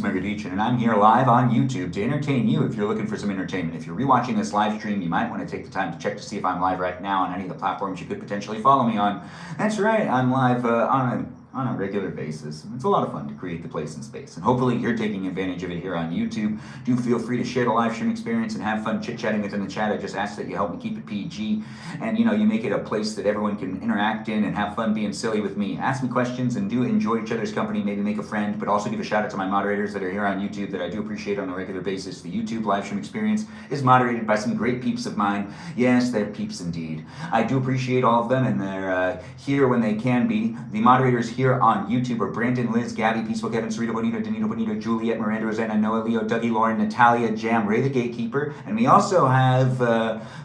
Magrdichian, and I'm here live on YouTube to entertain you if you're looking for some entertainment. If you're rewatching this live stream, you might want to take the time to check to see if I'm live right now on any of the platforms you could potentially follow me on. That's right, I'm live on a regular basis. It's a lot of fun to create the place and space, and hopefully you're taking advantage of it here on YouTube. Do feel free to share the live stream experience and have fun chit-chatting within the chat. I just ask that you help me keep it PG, and you make it a place that everyone can interact in and have fun being silly with me. Ask me questions and do enjoy each other's company, maybe make a friend, but also give a shout out to my moderators that are here on YouTube that I do appreciate on a regular basis. The YouTube live stream experience is moderated by some great peeps of mine. Yes, they're peeps indeed. I do appreciate all of them, and they're here when they can be. The moderators here on YouTube are Brandon, Liz, Gabby, Peaceful, Kevin, Sarita, Bonita, Danilo, Bonita, Juliet, Miranda, Rosanna, Noah, Leo, Dougie, Lauren, Natalia, Jam, Ray the Gatekeeper, and we also have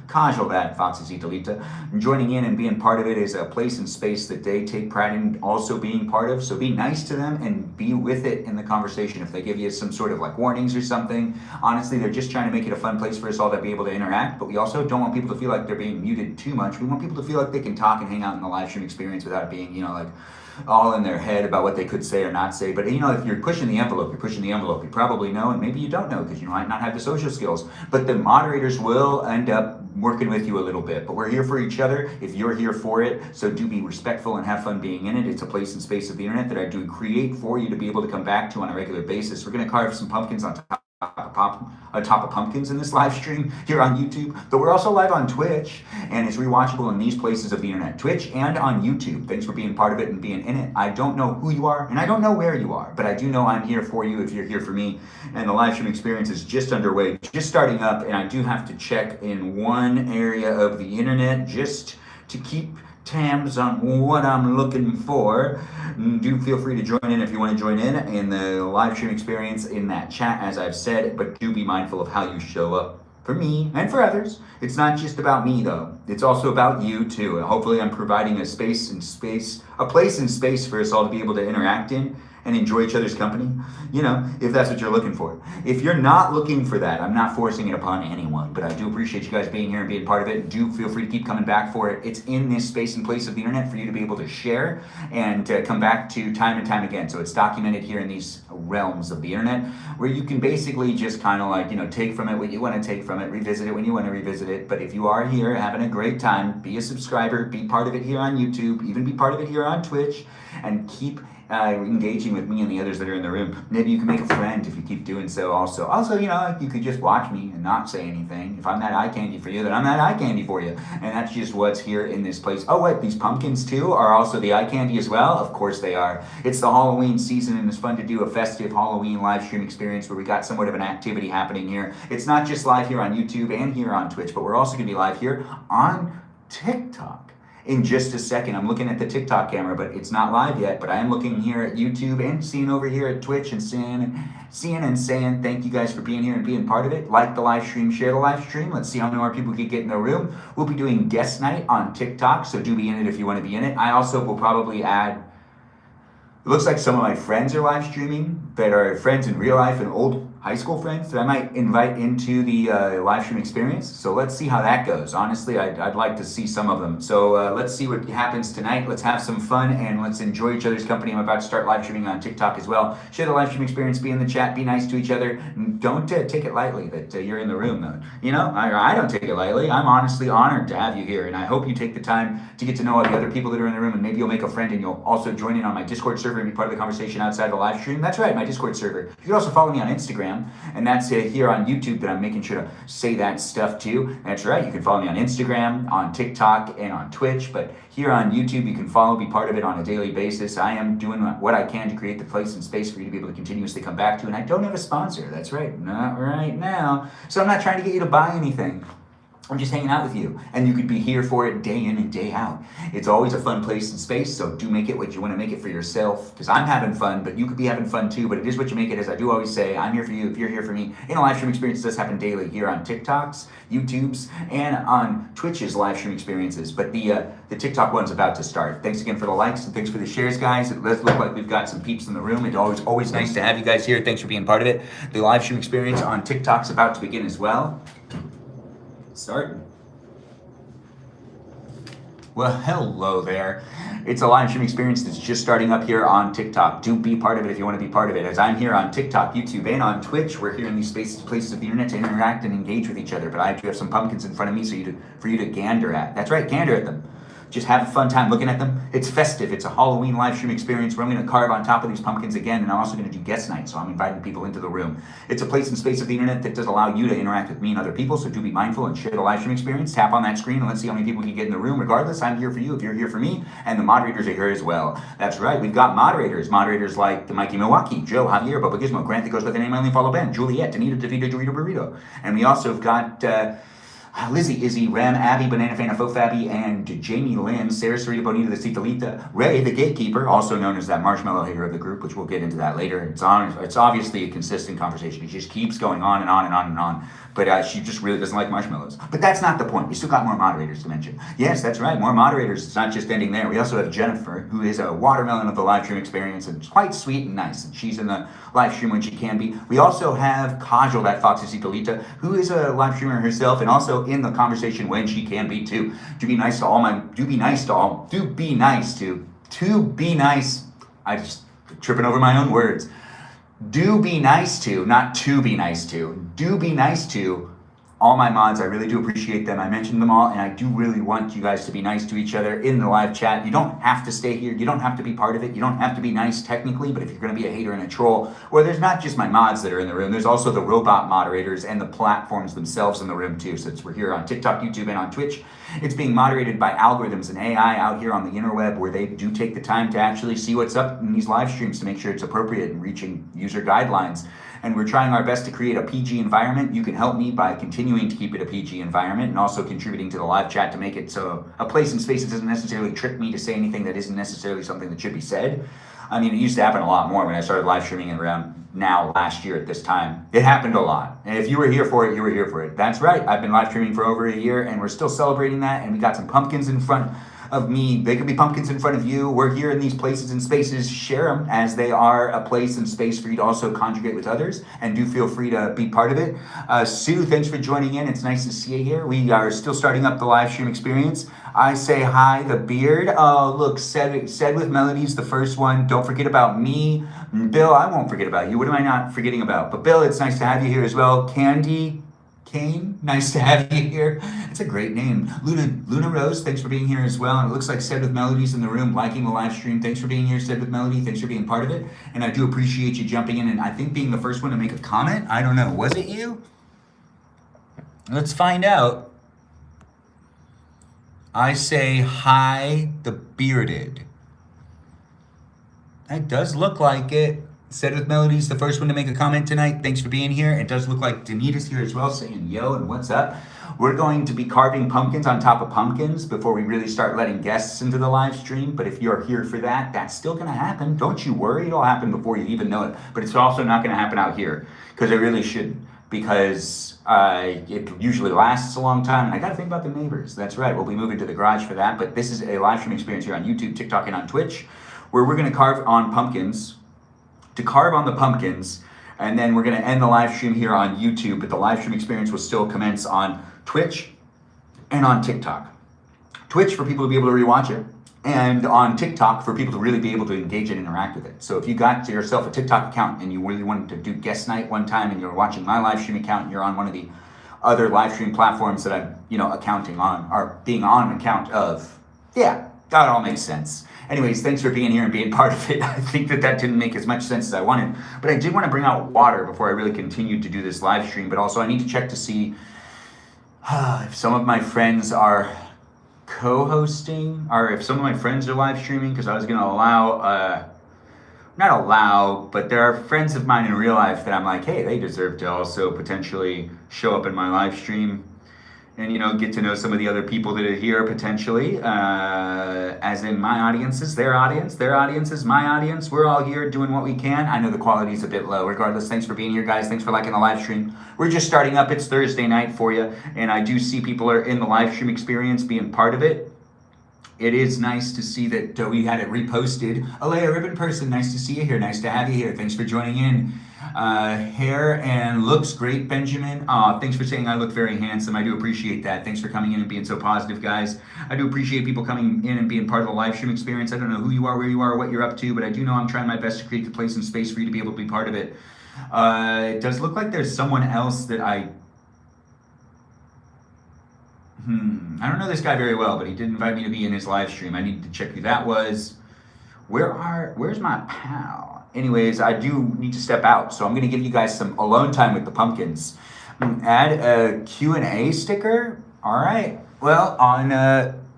Kajal, that Foxy Zitalita. Joining in and being part of it is a place and space that they take pride in also being part of, so be nice to them and be with it in the conversation. If they give you some sort of like warnings or something, honestly, they're just trying to make it a fun place for us all to be able to interact, but we also don't want people to feel like they're being muted too much. We want people to feel like they can talk and hang out in the live stream experience without it being, like all in their head about what they could say or not say. But if you're pushing the envelope, you're pushing the envelope. You probably know, and maybe you don't know because you might not have the social skills. But the moderators will end up working with you a little bit. But we're here for each other if you're here for it. So do be respectful and have fun being in it. It's a place and space of the internet that I do create for you to be able to come back to on a regular basis. We're going to carve some pumpkins on top of pumpkins in this live stream here on YouTube, but we're also live on Twitch, and it's rewatchable in these places of the internet, Twitch and on YouTube. Thanks for being part of it and being in it. I don't know who you are, and I don't know where you are, but I do know I'm here for you if you're here for me, and the live stream experience is just underway, just starting up, and I do have to check in one area of the internet just to keep tabs on what I'm looking for. Do feel free to join in if you want to join in the live stream experience in that chat, as I've said, but do be mindful of how you show up for me and for others. It's not just about me though. It's also about you too. And hopefully I'm providing a place and space for us all to be able to interact in and enjoy each other's company, if that's what you're looking for. If you're not looking for that, I'm not forcing it upon anyone, but I do appreciate you guys being here and being part of it. Do feel free to keep coming back for it. It's in this space and place of the internet for you to be able to share and come back to time and time again. So it's documented here in these realms of the internet where you can basically just kind of take from it what you want to take from it, revisit it when you want to revisit it. But if you are here having a great time, be a subscriber, be part of it here on YouTube, even be part of it here on Twitch, and keep engaging with me and the others that are in the room. Maybe you can make a friend if you keep doing so also. Also, you could just watch me and not say anything. If I'm that eye candy for you, then I'm that eye candy for you. And that's just what's here in this place. Oh, wait, these pumpkins too are also the eye candy as well? Of course they are. It's the Halloween season, and it's fun to do a festive Halloween live stream experience where we got somewhat of an activity happening here. It's not just live here on YouTube and here on Twitch, but we're also going to be live here on TikTok. In just a second, I'm looking at the TikTok camera, but it's not live yet. But I am looking here at YouTube and seeing over here at Twitch and seeing and saying thank you guys for being here and being part of it. Like the live stream, share the live stream. Let's see how many more people can get in the room. We'll be doing guest night on TikTok, so do be in it if you want to be in it. I also will probably add, it looks like some of my friends are live streaming that are friends in real life and old high school friends that I might invite into the live stream experience. So let's see how that goes. Honestly, I'd like to see some of them. So let's see what happens tonight. Let's have some fun and let's enjoy each other's company. I'm about to start live streaming on TikTok as well. Share the live stream experience, be in the chat, be nice to each other. Don't take it lightly that you're in the room though. I don't take it lightly. I'm honestly honored to have you here, and I hope you take the time to get to know all the other people that are in the room, and maybe you'll make a friend and you'll also join in on my Discord server and be part of the conversation outside of the live stream. That's right, my Discord server. You can also follow me on Instagram, and that's here on YouTube that I'm making sure to say that stuff too. That's right, you can follow me on Instagram, on TikTok, and on Twitch, but here on YouTube you can follow, be part of it on a daily basis. I am doing what I can to create the place and space for you to be able to continuously come back to, and I don't have a sponsor. That's right, not right now. So I'm not trying to get you to buy anything. I'm just hanging out with you, and you could be here for it day in and day out. It's always a fun place and space, so do make it what you want to make it for yourself, because I'm having fun, but you could be having fun too. But it is what you make it. As I do always say, I'm here for you if you're here for me. In a live stream experience does happen daily here on TikToks, YouTubes, and on Twitch's live stream experiences, but the TikTok one's about to start. Thanks again for the likes, and thanks for the shares, guys. It does look like we've got some peeps in the room. It's always nice to have you guys here. Thanks for being part of it. The live stream experience on TikTok's about to begin as well. Starting. Well, hello there. It's a live stream experience that's just starting up here on TikTok. Do be part of it if you want to be part of it. As I'm here on TikTok, YouTube, and on Twitch, we're here in these places of the internet to interact and engage with each other. But I do have some pumpkins in front of me for you to gander at. That's right, gander at them. Just have a fun time looking at them. It's festive. It's a Halloween live stream experience where I'm going to carve on top of these pumpkins again, and I'm also going to do guest night, so I'm inviting people into the room. It's a place and space of the internet that does allow you to interact with me and other people, so do be mindful and share the live stream experience. Tap on that screen and let's see how many people can get in the room. Regardless, I'm here for you if you're here for me, and the moderators are here as well. That's right, we've got moderators. Moderators like Mikey Milwaukee, Joe, Javier, Bubba Gizmo, Grant that goes by the name I only follow Ben, Juliet, Danita, Davida, Dorito, Burrito. And we also have got Lizzie, Izzy, Rem, Abby, Banana Fana, Fofabby, and Jamie Lynn, Sarah, Sarita, Bonita, the Citalita, Ray, the Gatekeeper, also known as that marshmallow hater of the group, which we'll get into that later. It's obviously a consistent conversation. It just keeps going on and on and on and on. But she just really doesn't like marshmallows. But that's not the point. We still got more moderators to mention. Yes, that's right, more moderators. It's not just ending there. We also have Jennifer, who is a watermelon of the live stream experience, and it's quite sweet and nice. And she's in the live stream when she can be. We also have Kajal, that Foxy Citalita, who is a live streamer herself and also in the conversation when she can be too. To be nice I just tripping over my own words. Do be nice to, not to be nice to. Do be nice to all my mods. I really do appreciate them. I mentioned them all, and I do really want you guys to be nice to each other in the live chat. You don't have to stay here. You don't have to be part of it. You don't have to be nice technically, but if you're going to be a hater and a troll, well, there's not just my mods that are in the room. There's also the robot moderators and the platforms themselves in the room too. Since we're here on TikTok, YouTube, and on Twitch, it's being moderated by algorithms and AI out here on the interweb, where they do take the time to actually see what's up in these live streams to make sure it's appropriate and reaching user guidelines. And we're trying our best to create a PG environment. You can help me by continuing to keep it a PG environment and also contributing to the live chat to make it so a place and space that doesn't necessarily trick me to say anything that isn't necessarily something that should be said. I mean, it used to happen a lot more when I started live streaming around now last year at this time. It happened a lot. And if you were here for it, you were here for it. That's right. I've been live streaming for over a year, and we're still celebrating that. And we got some pumpkins in front of me. They could be pumpkins in front of you. We're here in these places and spaces. Share them as they are a place and space for you to also conjugate with others, and do feel free to be part of it. Sue, thanks for joining in. It's nice to see you here. We are still starting up the live stream experience. I say hi, the beard. Oh, look, said with Melodies, the first one. Don't forget about me. Bill, I won't forget about you. What am I not forgetting about? But Bill, it's nice to have you here as well. Candy Kane, nice to have you here. It's a great name. Luna Rose, thanks for being here as well. And it looks like Said with Melodies in the room, liking the live stream. Thanks for being here, Said with Melody. Thanks for being part of it. And I do appreciate you jumping in and I think being the first one to make a comment. I don't know, was it you? Let's find out. I say hi, the bearded. It does look like it. Said with Melodies, the first one to make a comment tonight. Thanks for being here. It does look like Danita's here as well, saying yo and what's up. We're going to be carving pumpkins on top of pumpkins before we really start letting guests into the live stream. But if you're here for that, that's still going to happen. Don't you worry. It'll happen before you even know it. But it's also not going to happen out here, because it really shouldn't. Because it usually lasts a long time. And I got to think about the neighbors. That's right. We'll be moving to the garage for that. But this is a live stream experience here on YouTube, TikTok, and on Twitch, where we're going to carve on pumpkins. To carve on the pumpkins, and then we're going to end the live stream here on YouTube, but the live stream experience will still commence on Twitch and on TikTok. Twitch for people to be able to rewatch it, and on TikTok for people to really be able to engage and interact with it. So if you got to yourself a TikTok account and you really wanted to do guest night one time and you're watching my live stream account and you're on one of the other live stream platforms that I'm, accounting on, or being on account of, yeah, that all makes sense. Anyways, thanks for being here and being part of it. I think that didn't make as much sense as I wanted, but I did want to bring out water before I really continued to do this live stream, but also I need to check to see if some of my friends are co-hosting, or if some of my friends are live streaming, because I was going to but there are friends of mine in real life that I'm like, hey, they deserve to also potentially show up in my live stream and, get to know some of the other people that are here potentially, as in my audience is their audience is my audience. We're all here doing what we can. I know the quality is a bit low. Regardless, thanks for being here, guys. Thanks for liking the live stream. We're just starting up. It's Thursday night for you, and I do see people are in the live stream experience being part of it. It is nice to see that we had it reposted. Alea Ribbon Person, nice to see you here. Nice to have you here. Thanks for joining in. Hair and looks great, Benjamin. Thanks for saying I look very handsome. I do appreciate that. Thanks for coming in and being so positive, guys. I do appreciate people coming in and being part of the live stream experience. I don't know who you are, where you are, what you're up to, but I do know I'm trying my best to create the place and space for you to be able to be part of it. It does look like there's someone else that I don't know this guy very well, but he did invite me to be in his live stream. I need to check who that was. Where's my pal? Anyways, I do need to step out, so I'm gonna give you guys some alone time with the pumpkins. Add a Q&A sticker. All right. Well,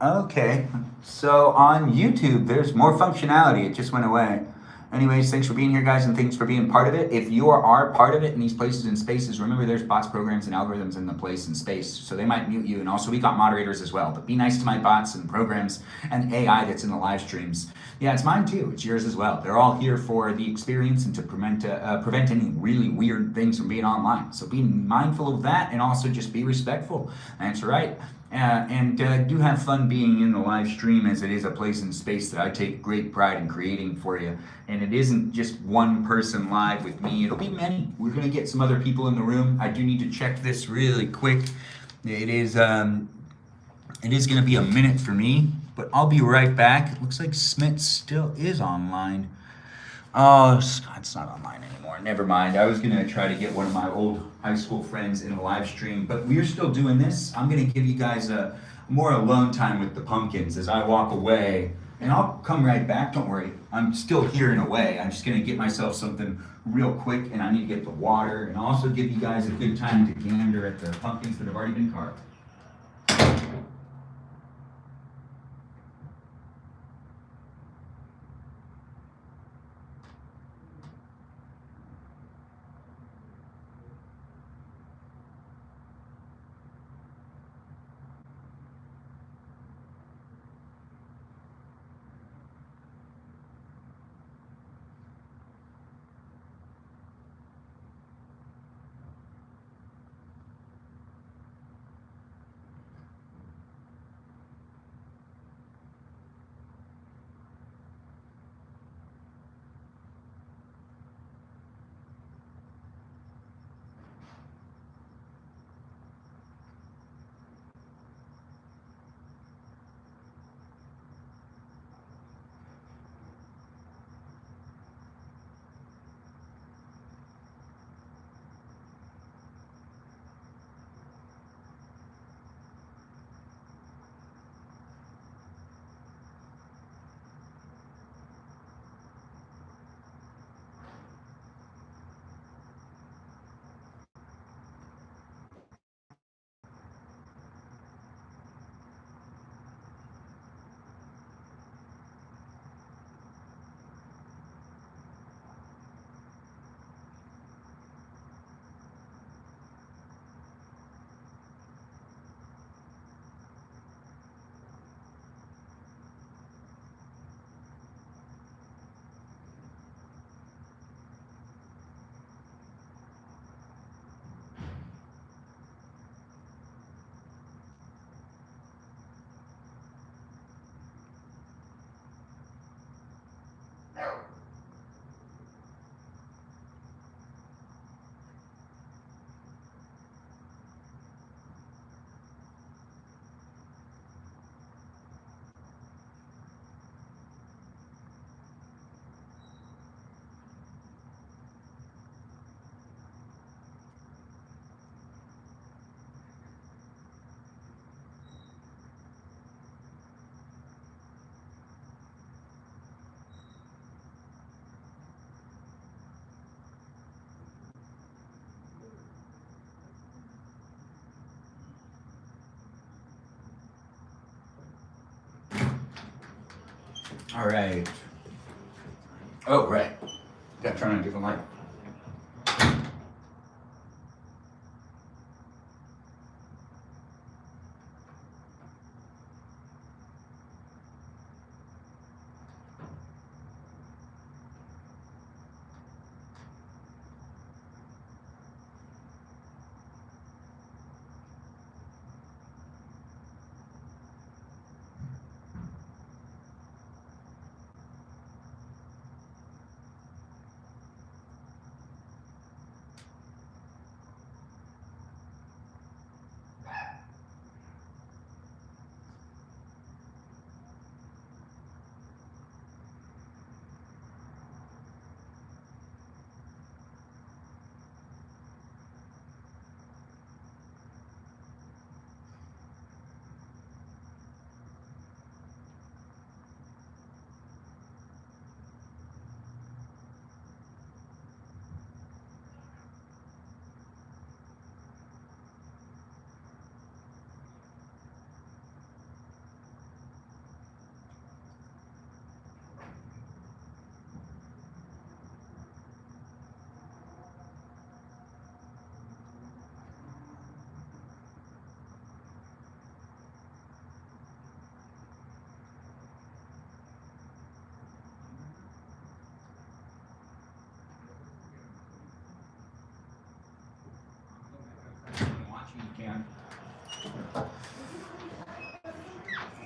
okay. So on YouTube, there's more functionality. It just went away. Anyways, thanks for being here, guys, and thanks for being part of it. If you are part of it in these places and spaces, remember there's bots, programs, and algorithms in the place and space, so they might mute you. And also, we got moderators as well. But be nice to my bots and programs and AI that's in the live streams. Yeah, it's mine too. It's yours as well. They're all here for the experience and to prevent any really weird things from being online. So be mindful of that, and also just be respectful. That's right. And do have fun being in the live stream, as it is a place and space that I take great pride in creating for you. And it isn't just one person live with me. It'll be many. We're going to get some other people in the room. I do need to check this really quick. It is going to be a minute for me, but I'll be right back. It looks like Smith still is online. Oh, Scott's not online anymore. Never mind. I was going to try to get one of my old high school friends in a live stream, but we're still doing this. I'm going to give you guys a more alone time with the pumpkins as I walk away, and I'll come right back. Don't worry. I'm still here in a way. I'm just going to get myself something real quick, and I need to get the water, and also give you guys a good time to gander at the pumpkins that have already been carved. All right. Oh, right. Got to turn on a different light. Yeah.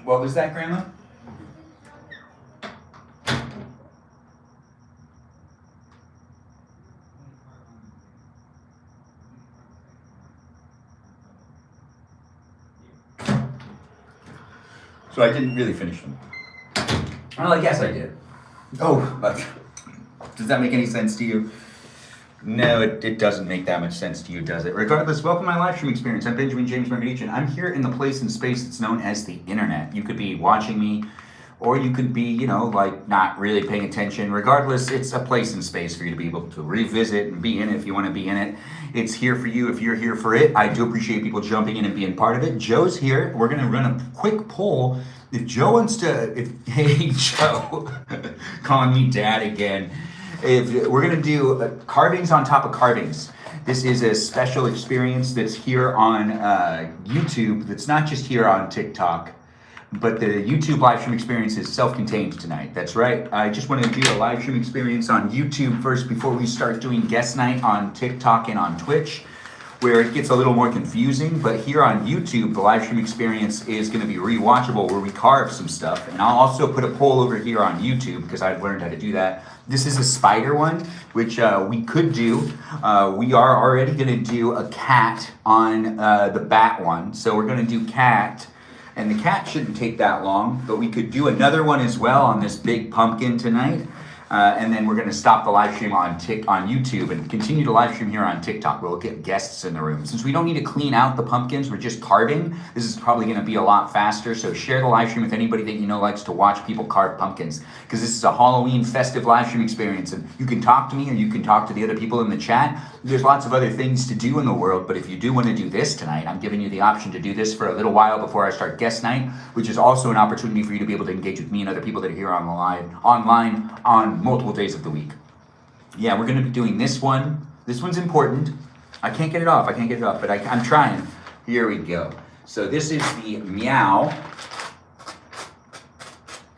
What was that, Grandma? So I didn't really finish them. Well, I guess I did. Oh, but does that make any sense to you? No, it doesn't make that much sense to you, does it? Regardless, welcome to my live stream experience. I'm Benjamin Magrdichian. I'm here in the place and space that's known as the internet. You could be watching me, or you could be, you know, like not really paying attention. Regardless, it's a place and space for you to be able to revisit and be in it if you want to be in it. It's here for you if you're here for it. I do appreciate people jumping in and being part of it. Joe's here. We're going to run a quick poll. If Joe wants to, hey Joe, calling me dad again. If we're gonna do carvings on top of carvings. This is a special experience that's here on YouTube. That's not just here on TikTok, but the YouTube live stream experience is self-contained tonight. That's right. I just want to do a live stream experience on YouTube first before we start doing guest night on TikTok and on Twitch, where it gets a little more confusing. But here on YouTube, the live stream experience is going to be rewatchable, where we carve some stuff. And I'll also put a poll over here on YouTube because I've learned how to do that. This is a spider one, which we could do. We are already going to do a cat on the bat one. So we're going to do cat, and the cat shouldn't take that long, but we could do another one as well on this big pumpkin tonight. And then we're going to stop the live stream on YouTube and continue to live stream here on TikTok. We'll get guests in the room. Since we don't need to clean out the pumpkins, we're just carving. This is probably going to be a lot faster. So share the live stream with anybody that you know likes to watch people carve pumpkins, because this is a Halloween festive live stream experience. And you can talk to me, or you can talk to the other people in the chat. There's lots of other things to do in the world, but if you do want to do this tonight, I'm giving you the option to do this for a little while before I start guest night, which is also an opportunity for you to be able to engage with me and other people that are here on the online on multiple days of the week. Yeah, we're going to be doing this one. This one's important. I can't get it off. But I'm trying. Here we go. So this is the meow.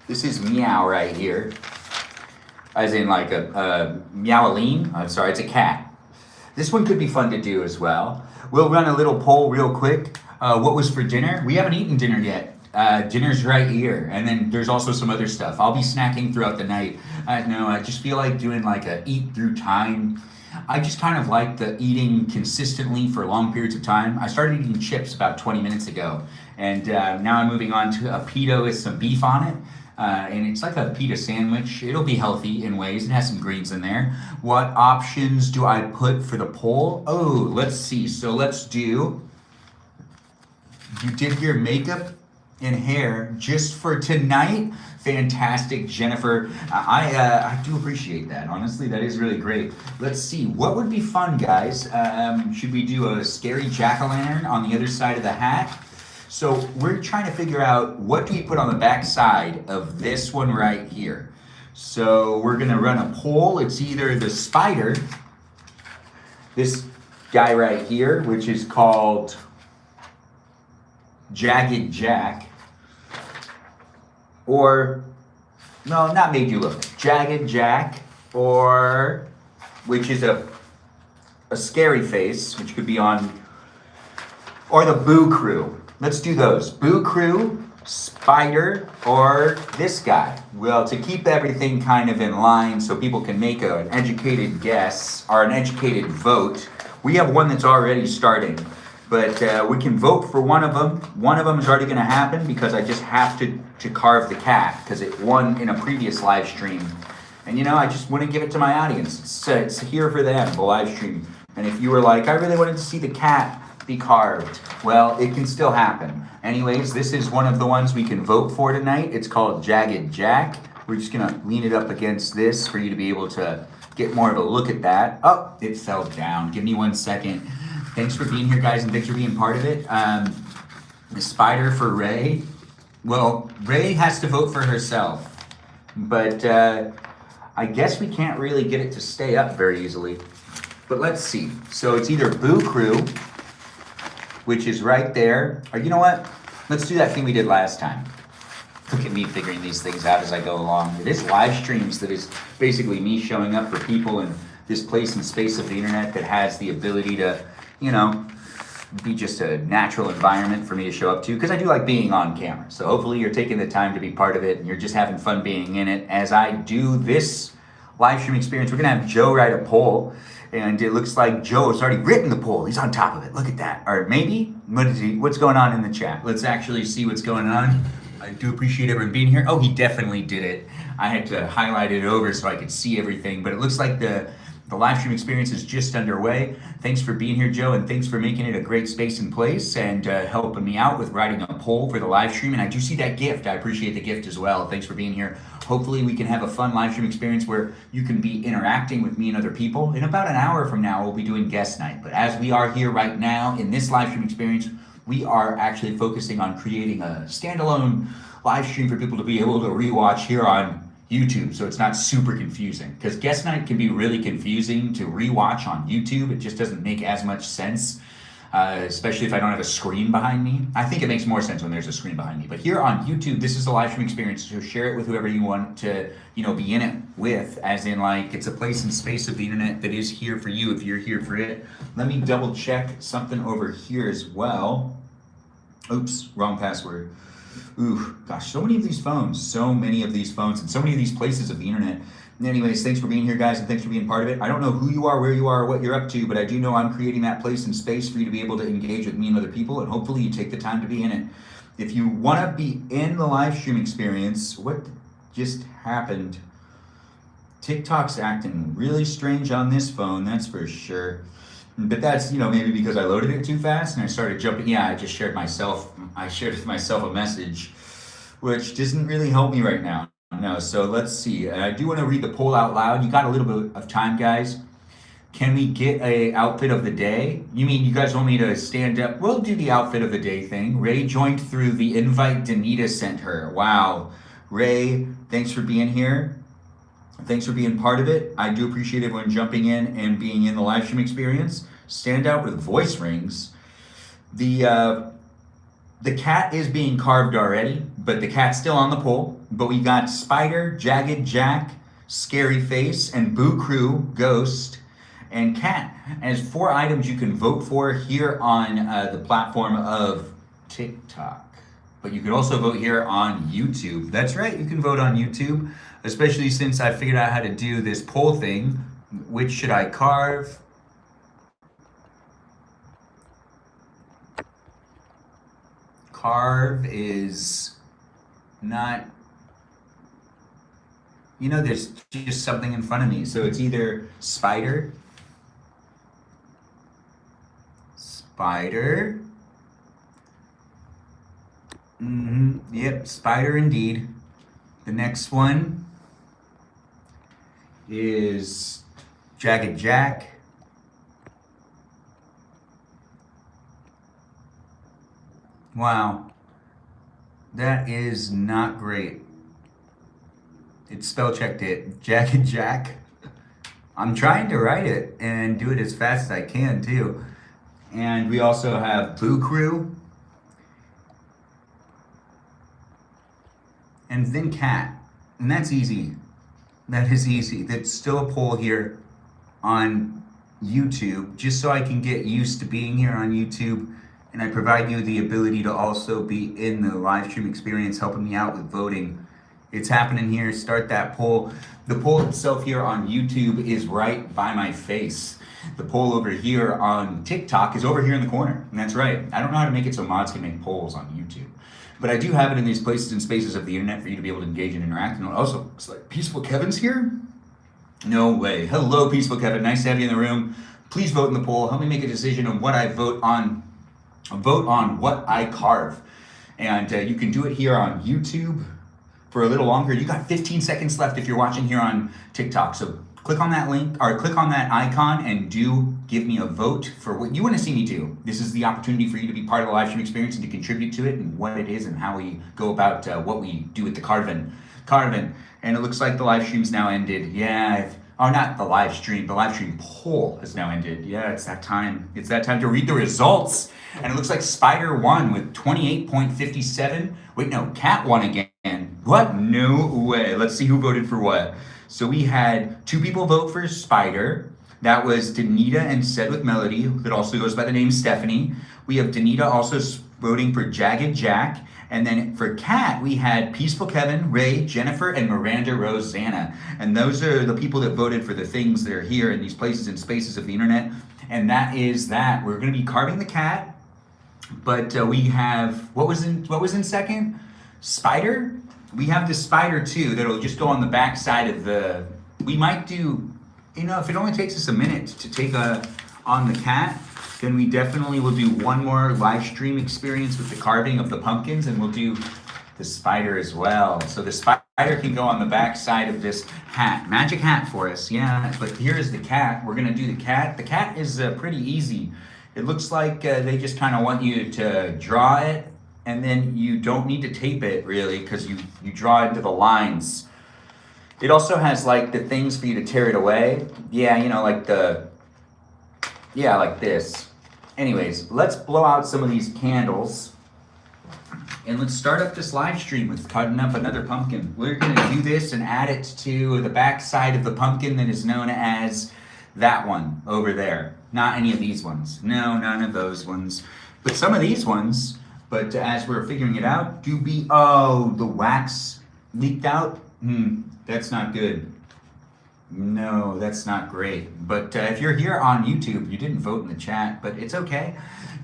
This is meow right here. As in like a meowaline. I'm sorry, it's a cat. This one could be fun to do as well. We'll run a little poll real quick. What was for dinner? We haven't eaten dinner yet. Dinner's right here, and then there's also some other stuff. I'll be snacking throughout the night. No, I just feel like doing like a eat through time. I just kind of like the eating consistently for long periods of time. I started eating chips about 20 minutes ago, and now I'm moving on to a pita with some beef on it. And it's like a pita sandwich. It'll be healthy in ways. It has some greens in there. What options do I put for the poll? Oh, let's see. So let's do, you did your makeup and hair just for tonight. Fantastic, Jennifer. I do appreciate that. Honestly, that is really great. Let's see. What would be fun, guys? Should we do a scary jack-o'-lantern on the other side of the hat? So we're trying to figure out what do we put on the back side of this one right here. So we're going to run a poll. It's either the spider, this guy right here, which is called Jagged Jack, or, no, not Made You Look, Jagged Jack, or, which is a scary face, which could be on, or the Boo Crew. Let's do those. Boo Crew, Spider, or this guy. Well, to keep everything kind of in line so people can make an educated guess or an educated vote, we have one that's already starting. But we can vote for one of them. One of them is already going to happen because I just have to carve the cat because it won in a previous live stream. And you know, I just want to give it to my audience. It's here for them, the live stream. And if you were like, I really wanted to see the cat be carved, well, it can still happen. Anyways, this is one of the ones we can vote for tonight. It's called Jagged Jack. We're just going to lean it up against this for you to be able to get more of a look at that. Oh, it fell down. Give me 1 second. Thanks for being here, guys, and thanks for being part of it. The spider for Ray. Well, Ray has to vote for herself, but I guess we can't really get it to stay up very easily. But let's see. So it's either Boo Crew, which is right there, or you know what? Let's do that thing we did last time. Look at me figuring these things out as I go along. It is live streams that is basically me showing up for people in this place and space of the internet that has the ability to, you know, be just a natural environment for me to show up to, because I do like being on camera. So hopefully you're taking the time to be part of it and you're just having fun being in it as I do this live stream experience. We're gonna have Joe write a poll, and it looks like Joe has already written the poll. He's on top of it. Look at that. Or maybe, what's going on in the chat? Let's actually see what's going on. I do appreciate everyone being here. Oh, he definitely did it. I had to highlight it over so I could see everything, but it looks like the live stream experience is just underway. Thanks for being here, Joe, and thanks for making it a great space and place and helping me out with writing a poll for the live stream. And I do see that gift. I appreciate the gift as well. Thanks for being here. Hopefully we can have a fun live stream experience where you can be interacting with me and other people. In about an hour from now, we'll be doing guest night. But as we are here right now in this live stream experience, we are actually focusing on creating a standalone live stream for people to be able to rewatch here on YouTube, so it's not super confusing, because guest night can be really confusing to rewatch on YouTube. It just doesn't make as much sense, especially if I don't have a screen behind me. I think it makes more sense when there's a screen behind me. But here on YouTube, this is a live stream experience, so share it with whoever you want to, be in it with, as in like it's a place and space of the internet that is here for you if you're here for it. Let me double check something over here as well. Oops, wrong password. Ooh, gosh, so many of these phones, and so many of these places of the internet. Anyways, thanks for being here, guys, and thanks for being part of it. I don't know who you are, where you are, or what you're up to, but I do know I'm creating that place and space for you to be able to engage with me and other people, and hopefully you take the time to be in it. If you want to be in the live stream experience, what just happened? TikTok's acting really strange on this phone, that's for sure. But that's, maybe because I loaded it too fast and I started jumping. Yeah, I just shared with myself a message, which doesn't really help me right now. No, so let's see. I do want to read the poll out loud. You got a little bit of time, guys. Can we get a outfit of the day? You mean you guys want me to stand up? We'll do the outfit of the day thing. Ray joined through the invite Danita sent her. Wow. Ray, thanks for being here. Thanks for being part of it. I do appreciate everyone jumping in and being in the live stream experience. Stand out with voice rings. The cat is being carved already, but the cat's still on the pole. But we got Spider, Jagged Jack, Scary Face, and Boo Crew, Ghost, and Cat as 4 items you can vote for here on the platform of TikTok. But you can also vote here on YouTube. That's right, you can vote on YouTube, especially since I figured out how to do this poll thing. Which should I carve? Carve is not, there's just something in front of me. So it's either Spider, Yep, Spider indeed. The next one is Jagged Jack. Wow, that is not great. It spell checked it, Jagged Jack. I'm trying to write it and do it as fast as I can too. And we also have Boo Crew. And then Cat, and that's easy. That is easy. That's still a poll here on YouTube, just so I can get used to being here on YouTube, and I provide you the ability to also be in the live stream experience, helping me out with voting. It's happening here. Start that poll. The poll itself here on YouTube is right by my face. The poll over here on TikTok is over here in the corner, and that's right. I don't know how to make it so mods can make polls on YouTube. But I do have it in these places and spaces of the internet for you to be able to engage and interact. And also, it's like, Peaceful Kevin's here? No way. Hello, Peaceful Kevin. Nice to have you in the room. Please vote in the poll. Help me make a decision on what I vote on. Vote on what I carve. And you can do it here on YouTube for a little longer. You got 15 seconds left if you're watching here on TikTok. So click on that link, or click on that icon, and do give me a vote for what you want to see me do. This is the opportunity for you to be part of the live stream experience and to contribute to it and what it is and how we go about what we do with the carving. And it looks like the live stream's now ended. Yeah, not the live stream. The live stream poll has now ended. Yeah, it's that time. It's that time to read the results. And it looks like Spider won with 28.57. Wait, no, Cat won again. What? No way. Let's see who voted for what. So we had 2 people vote for Spider, That was Danita and Said with Melody, that also goes by the name Stephanie. We have Danita also voting for Jagged Jack. And then for Kat, we had Peaceful Kevin, Ray, Jennifer, and Miranda Rosanna. And those are the people that voted for the things that are here in these places and spaces of the internet. And that is that. We're going to be carving the cat. But we have, what was in second? Spider? We have the spider too, that'll just go on the back side of the, we might do, if it only takes us a minute to take on the cat, then we definitely will do one more live stream experience with the carving of the pumpkins, and we'll do the spider as well. So the spider can go on the back side of this hat. Magic hat for us, yeah. But here's the cat. We're gonna do the cat. The cat is pretty easy. It looks like they just kind of want you to draw it, and then you don't need to tape it really, because you draw into the lines. It also has like the things for you to tear it away. Yeah, like like this. Anyways, let's blow out some of these candles and let's start up this live stream with cutting up another pumpkin. We're gonna do this and add it to the back side of the pumpkin that is known as that one over there. Not any of these ones. No, none of those ones. But some of these ones, but as we're figuring it out, the wax leaked out? That's not good. No, that's not great. But if you're here on YouTube, you didn't vote in the chat, but it's okay.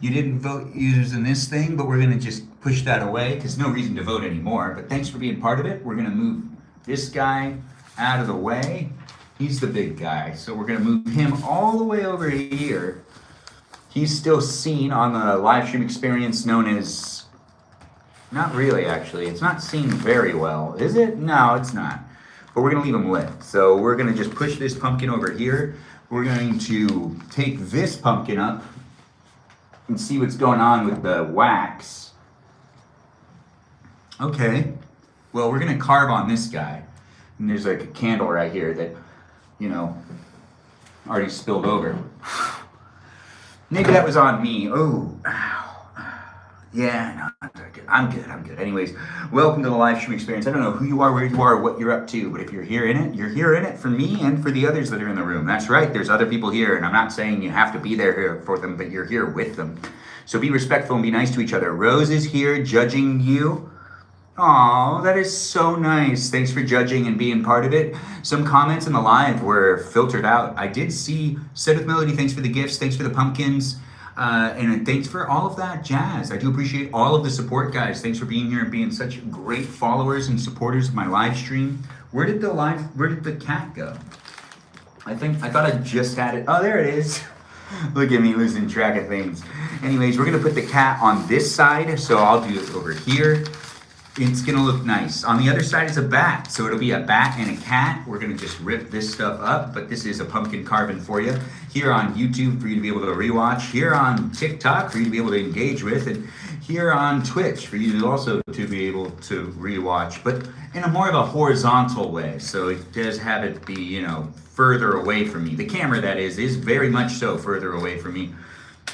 You didn't vote using this thing, but we're gonna just push that away because no reason to vote anymore. But thanks for being part of it. We're gonna move this guy out of the way. He's the big guy, so we're gonna move him all the way over here. He's still seen on the live stream experience known as, not really actually, it's not seen very well, is it? No, it's not. But we're gonna leave them lit. So we're gonna just push this pumpkin over here. We're going to take this pumpkin up and see what's going on with the wax. Okay, well, we're gonna carve on this guy. And there's like a candle right here that, already spilled over. Maybe that was on me. Oh, yeah, no, I'm good. Anyways, welcome to the live stream experience. I don't know who you are, where you are, what you're up to, but if you're here in it, you're here in it for me and for the others that are in the room. That's right, there's other people here, and I'm not saying you have to be there here for them, but you're here with them. So be respectful and be nice to each other. Rose is here judging you. Aw, that is so nice. Thanks for judging and being part of it. Some comments in the live were filtered out. I did see Said with Melody, thanks for the gifts, thanks for the pumpkins. And thanks for all of that jazz. I do appreciate all of the support, guys. Thanks for being here and being such great followers and supporters of my live stream. Where did the cat go? I thought I just had it. Oh, there it is. Look at me losing track of things. Anyways, we're gonna put the cat on this side, so I'll do it over here. It's gonna look nice. On the other side is a bat, so it'll be a bat and a cat. We're gonna just rip this stuff up, but this is a pumpkin carving for you. Here on YouTube for you to be able to rewatch, here on TikTok for you to be able to engage with, and here on Twitch for you to also to be able to rewatch, but in a more of a horizontal way. So it does have it be, further away from me. The camera, that is very much so further away from me.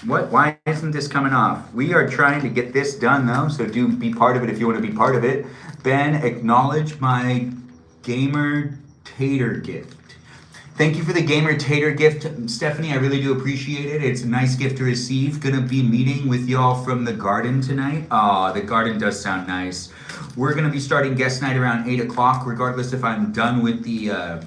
Why isn't this coming off? We are trying to get this done though, so do be part of it if you want to be part of it. Ben, acknowledge my gamer tater gift. Thank you for the gamer tater gift, Stephanie. I really do appreciate it. It's a nice gift to receive. Gonna be meeting with y'all from the garden tonight. Aw, the garden does sound nice. We're gonna be starting guest night around 8 o'clock, regardless if I'm done with the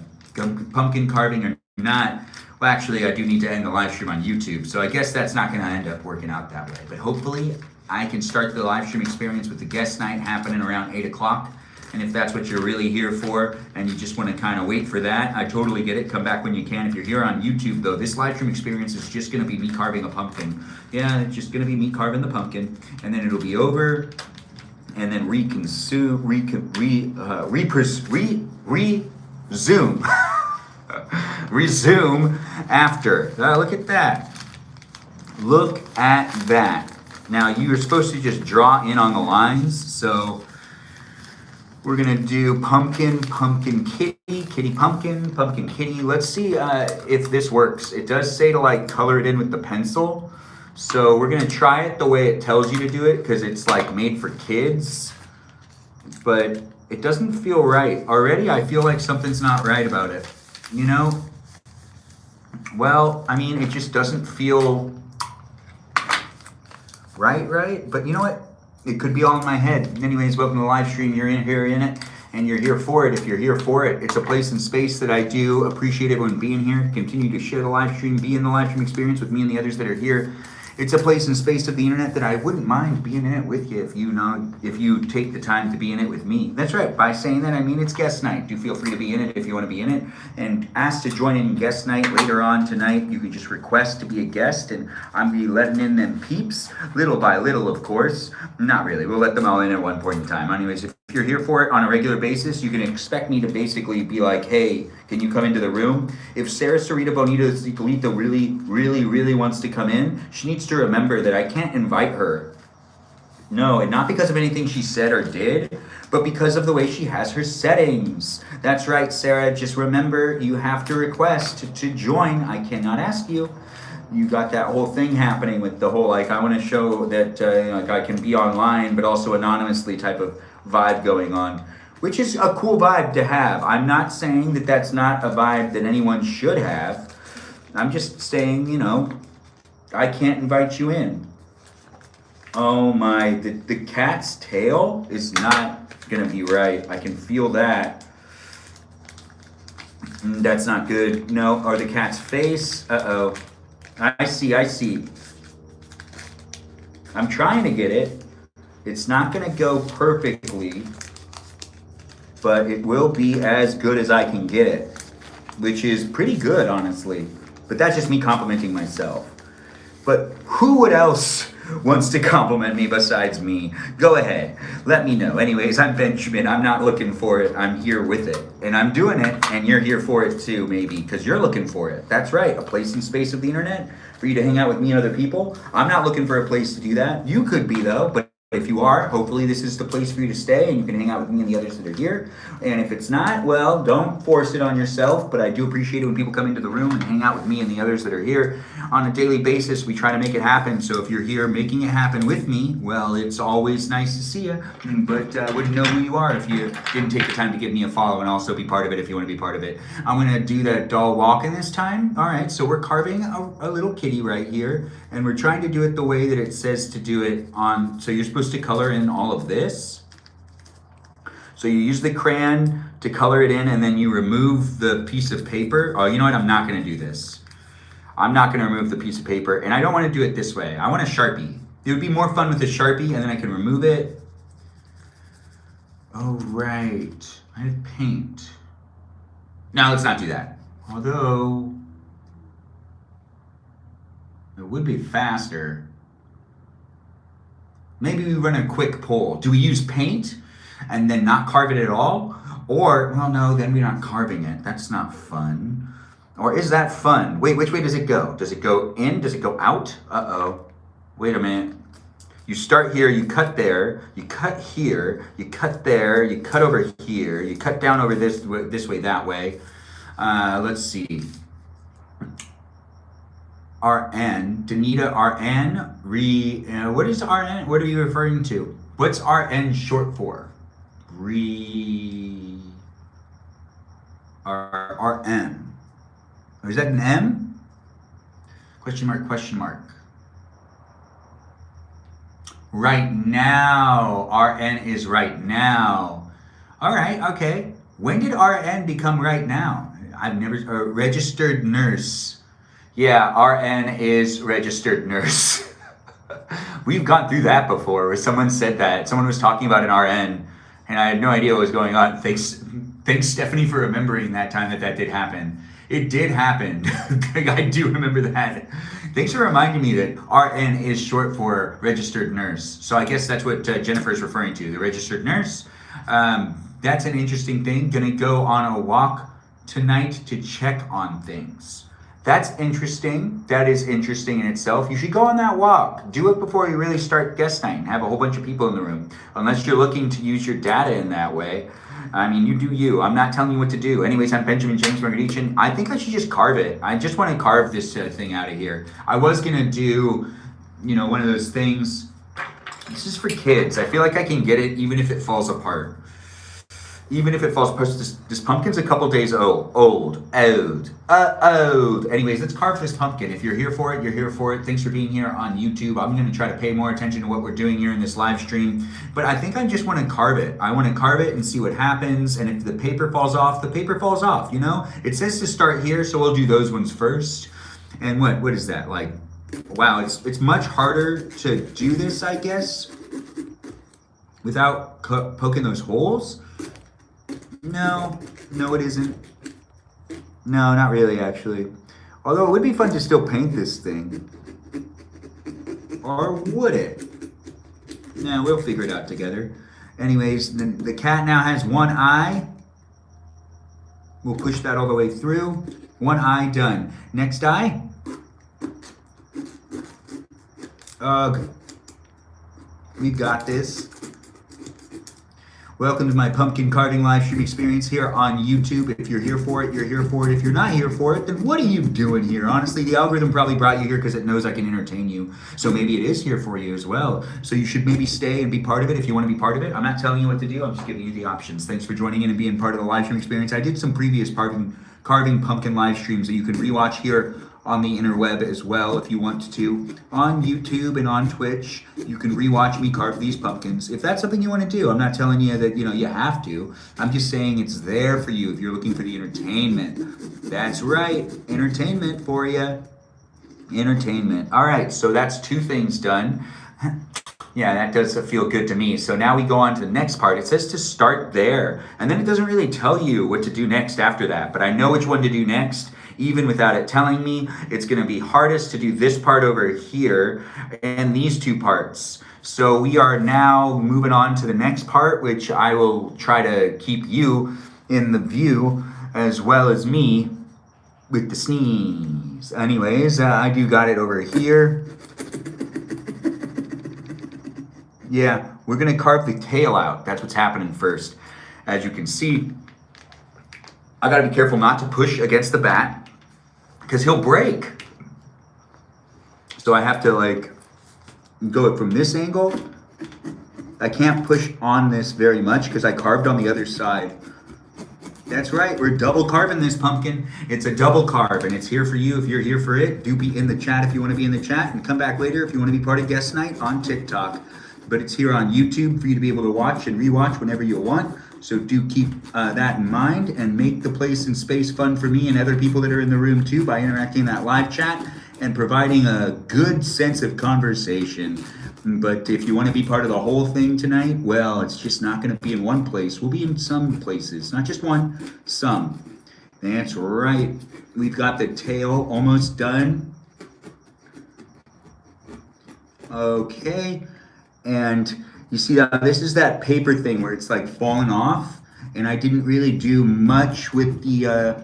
pumpkin carving or not. Well, actually, I do need to end the live stream on YouTube, so I guess that's not going to end up working out that way. But hopefully, I can start the live stream experience with the guest night happening around 8 o'clock. And if that's what you're really here for, and you just want to kind of wait for that, I totally get it. Come back when you can. If you're here on YouTube, though, this live stream experience is just going to be me carving a pumpkin. Yeah, it's just going to be me carving the pumpkin, and then it'll be over, and then resume. Resume after. Look at that. Look at that. Now you're supposed to just draw in on the lines. So we're gonna do pumpkin, pumpkin kitty, kitty pumpkin, pumpkin kitty. Let's see if this works. It does say to like color it in with the pencil. So we're gonna try it the way it tells you to do it because it's like made for kids. But it doesn't feel right. Already I feel like something's not right about it. Well, I mean, it just doesn't feel right? But you know what? It could be all in my head. Anyways, welcome to the live stream. You're in it, and you're here for it. If you're here for it, it's a place and space that I do appreciate everyone being here. Continue to share the live stream, be in the live stream experience with me and the others that are here. It's a place and space of the internet that I wouldn't mind being in it with you if you take the time to be in it with me. That's right. By saying that, I mean it's guest night. Do feel free to be in it if you want to be in it. And ask to join in guest night later on tonight. You can just request to be a guest, and I'm going to be letting in them peeps little by little, of course. Not really. We'll let them all in at one point in time. Anyways, if you're here for it on a regular basis, you can expect me to basically be like, hey, can you come into the room? If Sarah Sarita Bonita Zippolito really wants to come in, she needs to remember that I can't invite her. No, and not because of anything she said or did, but because of the way she has her settings. That's right, Sarah. Just remember, you have to request to join. I cannot ask you. You got that whole thing happening with the whole, like, I want to show that like I can be online, but also anonymously type of vibe going on, which is a cool vibe to have. I'm not saying that that's not a vibe that anyone should have. I'm just saying, I can't invite you in. Oh my, the cat's tail is not gonna be right. I can feel that. That's not good. No, or the cat's face. Uh-oh. I see. I'm trying to get it. It's not gonna go perfectly, but it will be as good as I can get it, which is pretty good, honestly. But that's just me complimenting myself. But who else wants to compliment me besides me? Go ahead, let me know. Anyways, I'm Benjamin. I'm not looking for it. I'm here with it. And I'm doing it, and you're here for it too, maybe, because you're looking for it. That's right, a place and space of the internet for you to hang out with me and other people. I'm not looking for a place to do that. You could be, though, but if you are, hopefully this is the place for you to stay and you can hang out with me and the others that are here. And if it's not, well, don't force it on yourself, but I do appreciate it when people come into the room and hang out with me and the others that are here on a daily basis. We try to make it happen, so if you're here making it happen with me, well, it's always nice to see you, but I wouldn't know who you are if you didn't take the time to give me a follow and also be part of it if you want to be part of it. I'm going to do that doll walking this time. All right, so we're carving a little kitty right here, and we're trying to do it the way that it says to do it on, so you're supposed to color in all of this. So you use the crayon to color it in, and then you remove the piece of paper. Oh, you know what? I'm not going to do this. I'm not going to remove the piece of paper, and I don't want to do it this way. I want a Sharpie. It would be more fun with a Sharpie, and then I can remove it. Oh, right. I have paint. Now let's not do that. Although, it would be faster. Maybe we run a quick poll. Do we use paint and then not carve it at all? Or, well, no, then we're not carving it. That's not fun. Or is that fun? Wait, which way does it go? Does it go in? Does it go out? Uh-oh. Wait a minute. You start here, you cut there, you cut here, you cut there, you cut over here, you cut down over this way, that way. Let's see. RN, Danita RN, what is RN? What are you referring to? What's RN short for? RN. Or is that an M? Question mark, question mark. Right now, RN is right now. All right, okay. When did RN become right now? I've never, registered nurse. Yeah, RN is registered nurse. We've gone through that before where someone said that. Someone was talking about an RN and I had no idea what was going on. Thanks Stephanie for remembering that time that did happen. It did happen. I do remember that. Thanks for reminding me that RN is short for registered nurse. So I guess that's what Jennifer is referring to, the registered nurse. That's an interesting thing. Gonna go on a walk tonight to check on things. That's interesting. That is interesting in itself. You should go on that walk. Do it before you really start guest night and have a whole bunch of people in the room. Unless you're looking to use your data in that way. I mean, you do you. I'm not telling you what to do. Anyways, I'm Benjamin James Magrdichian. I think I should just carve it. I just want to carve this thing out of here. I was going to do, one of those things. This is for kids. I feel like I can get it even if it falls apart. Even if it falls apart, this pumpkin's a couple days old. Anyways, let's carve this pumpkin. If you're here for it, you're here for it. Thanks for being here on YouTube. I'm going to try to pay more attention to what we're doing here in this live stream. But I think I just want to carve it. I want to carve it and see what happens. And if the paper falls off, the paper falls off, you know? It says to start here, so we'll do those ones first. And what is that? Like, wow, it's much harder to do this, I guess, without poking those holes. No, it isn't. No, not really, actually. Although it would be fun to still paint this thing. Or would it? No, we'll figure it out together. Anyways, the cat now has one eye. We'll push that all the way through. One eye done. Next eye. Ugh. We got this. Welcome to my pumpkin carving live stream experience here on YouTube. If you're here for it, you're here for it. If you're not here for it, then what are you doing here? Honestly, the algorithm probably brought you here because it knows I can entertain you. So maybe it is here for you as well. So you should maybe stay and be part of it if you want to be part of it. I'm not telling you what to do. I'm just giving you the options. Thanks for joining in and being part of the live stream experience. I did some previous carving pumpkin live streams that you can rewatch here on the interweb as well if you want to. On YouTube and on Twitch, you can rewatch me carve these pumpkins. If that's something you want to do, I'm not telling you that, you have to. I'm just saying it's there for you if you're looking for the entertainment. That's right, entertainment for you. Entertainment. All right, so that's two things done. Yeah, that does feel good to me. So now we go on to the next part. It says to start there, and then it doesn't really tell you what to do next after that, but I know which one to do next. Even without it telling me, it's going to be hardest to do this part over here and these two parts. So we are now moving on to the next part, which I will try to keep you in the view as well as me with the sneeze. Anyways, I do got it over here. Yeah, we're going to carve the tail out. That's what's happening first. As you can see, I got to be careful not to push against the bat, because he'll break. So I have to go from this angle. I can't push on this very much because I carved on the other side. That's right, we're double carving this pumpkin. It's a double carve and it's here for you if you're here for it. Do be in the chat if you want to be in the chat, and come back later if you want to be part of guest night on TikTok. But it's here on YouTube for you to be able to watch and rewatch whenever you want. So do keep that in mind and make the place and space fun for me and other people that are in the room too by interacting in that live chat and providing a good sense of conversation. But if you want to be part of the whole thing tonight, well, it's just not going to be in one place. We'll be in some places, not just one, some. That's right. We've got the tail almost done. Okay. And you see, this is that paper thing where it's like falling off, and I didn't really do much with the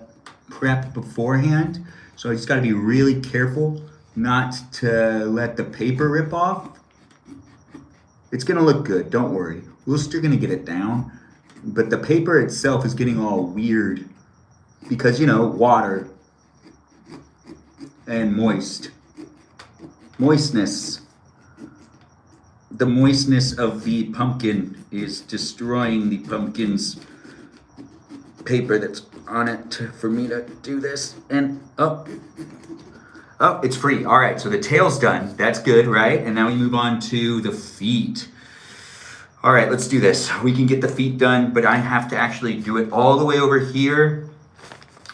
prep beforehand. So I just got to be really careful not to let the paper rip off. It's going to look good, don't worry. We're still going to get it down. But the paper itself is getting all weird because, water and moistness. The moistness of the pumpkin is destroying the pumpkin's paper that's on it for me to do this. And oh, it's free. All right, so the tail's done. That's good, right? And now we move on to the feet. All right, let's do this. We can get the feet done, but I have to actually do it all the way over here.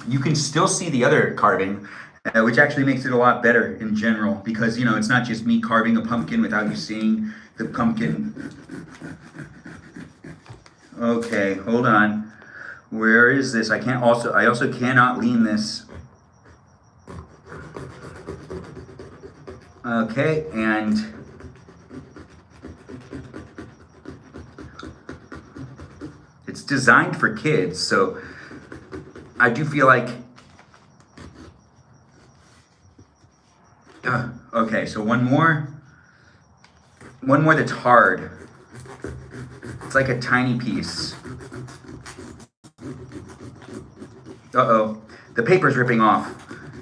You can still see the other carving, which actually makes it a lot better in general because, it's not just me carving a pumpkin without you seeing the pumpkin. Okay, hold on. Where is this? I also cannot lean this. Okay, and it's designed for kids, so I do feel like okay, so one more that's hard. It's like a tiny piece. Uh-oh, the paper's ripping off.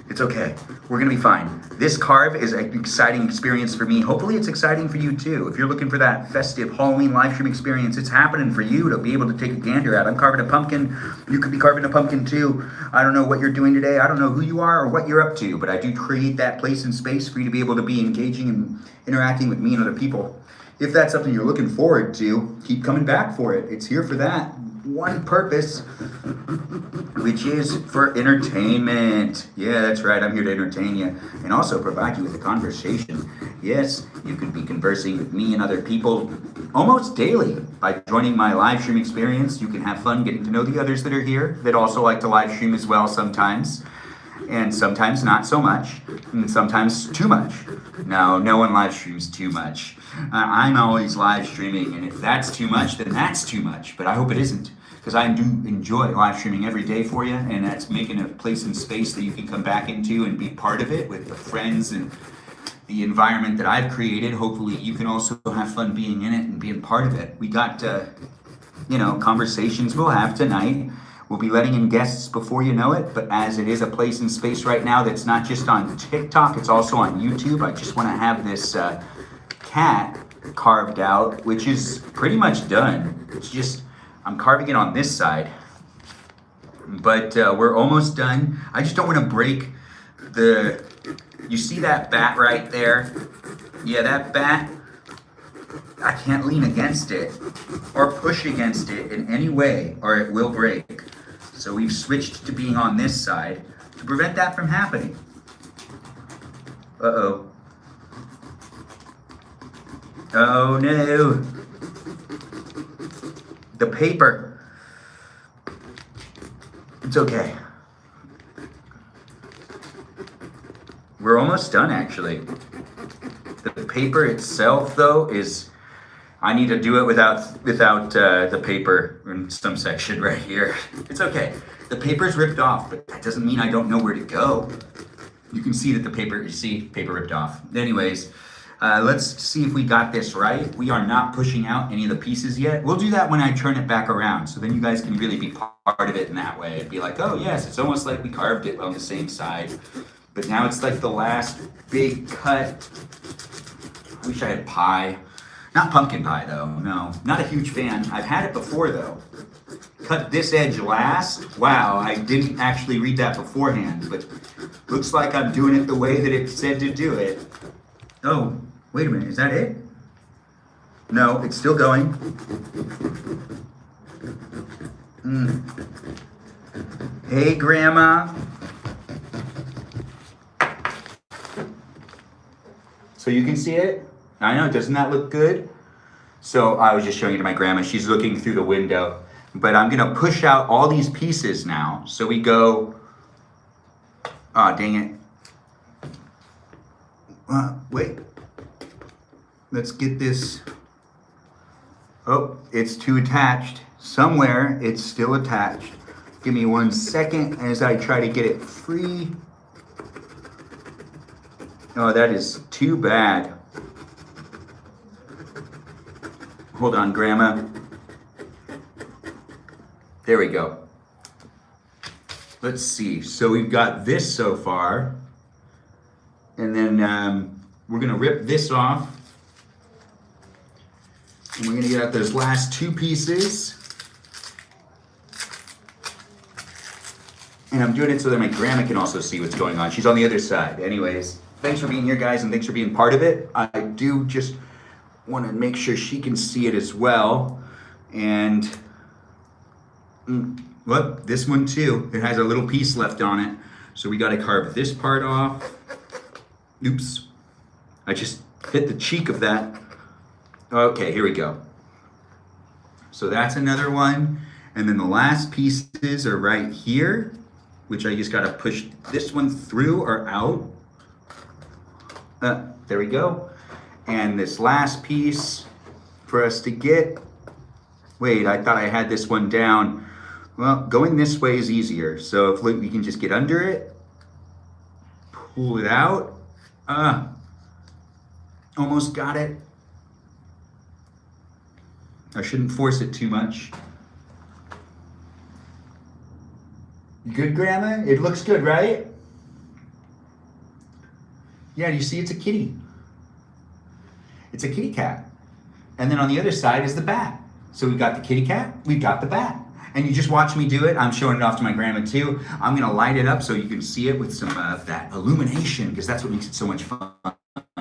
It's okay, we're gonna be fine. This carve is an exciting experience for me. Hopefully it's exciting for you too. If you're looking for that festive Halloween live stream experience, it's happening for you to be able to take a gander at. I'm carving a pumpkin. You could be carving a pumpkin too. I don't know what you're doing today. I don't know who you are or what you're up to, but I do create that place and space for you to be able to be engaging and interacting with me and other people. If that's something you're looking forward to, keep coming back for it. It's here for that one purpose, which is for entertainment. Yeah, that's right. I'm here to entertain you and also provide you with a conversation. Yes, you could be conversing with me and other people almost daily by joining my live stream experience. You can have fun getting to know the others that are here that also like to live stream as well sometimes. And sometimes not so much, and sometimes too much. No one live streams too much. I'm always live streaming, and if that's too much, then that's too much. But I hope it isn't, because I do enjoy live streaming every day for you, and that's making a place and space that you can come back into and be part of it with the friends and the environment that I've created. Hopefully you can also have fun being in it and being part of it. We got, conversations we'll have tonight. We'll be letting in guests before you know it, but as it is a place and space right now that's not just on TikTok, it's also on YouTube. I just want to have this cat carved out, which is pretty much done. It's just, I'm carving it on this side, but we're almost done. I just don't want to break you see that bat right there? Yeah, that bat, I can't lean against it or push against it in any way or it will break. So we've switched to being on this side to prevent that from happening. Uh-oh. Oh no. The paper. It's okay. We're almost done actually. The paper itself though is, I need to do it without the paper in some section right here. It's okay. The paper's ripped off, but that doesn't mean I don't know where to go. You can see that the paper, paper ripped off. Anyways, let's see if we got this right. We are not pushing out any of the pieces yet. We'll do that when I turn it back around, so then you guys can really be part of it in that way. It'd be like, oh yes, it's almost like we carved it on the same side. But now it's like the last big cut. I wish I had pie. Not pumpkin pie though, no. Not a huge fan. I've had it before though. Cut this edge last. Wow, I didn't actually read that beforehand, but looks like I'm doing it the way that it said to do it. Oh, wait a minute, is that it? No, it's still going. Hey, Grandma. So you can see it? I know, doesn't that look good? So I was just showing it to my grandma. She's looking through the window. But I'm gonna push out all these pieces now. So we go, oh, dang it. Wait, let's get this. Oh, it's too attached. Somewhere it's still attached. Give me 1 second as I try to get it free. Oh, that is too bad. Hold on, Grandma. There we go. Let's see. So we've got this so far. And then we're gonna rip this off. And we're gonna get out those last 2 pieces. And I'm doing it so that my grandma can also see what's going on. She's on the other side. Anyways, thanks for being here, guys, and thanks for being part of it. I do just want to make sure she can see it as well. And look, this one too, it has a little piece left on it. So we got to carve this part off. Oops, I just hit the cheek of that. Okay, here we go. So that's another one. And then the last pieces are right here, which I just got to push this one through or out. There we go. And this last piece for us to get, wait, I thought I had this one down. Well, going this way is easier. So if we can just get under it, pull it out. Almost got it. I shouldn't force it too much. Good, Grandma? It looks good, right? Yeah, you see it's a kitty. It's a kitty cat. And then on the other side is the bat. So we've got the kitty cat, we've got the bat. And you just watch me do it. I'm showing it off to my grandma too. I'm gonna light it up so you can see it with some that illumination, because that's what makes it so much fun.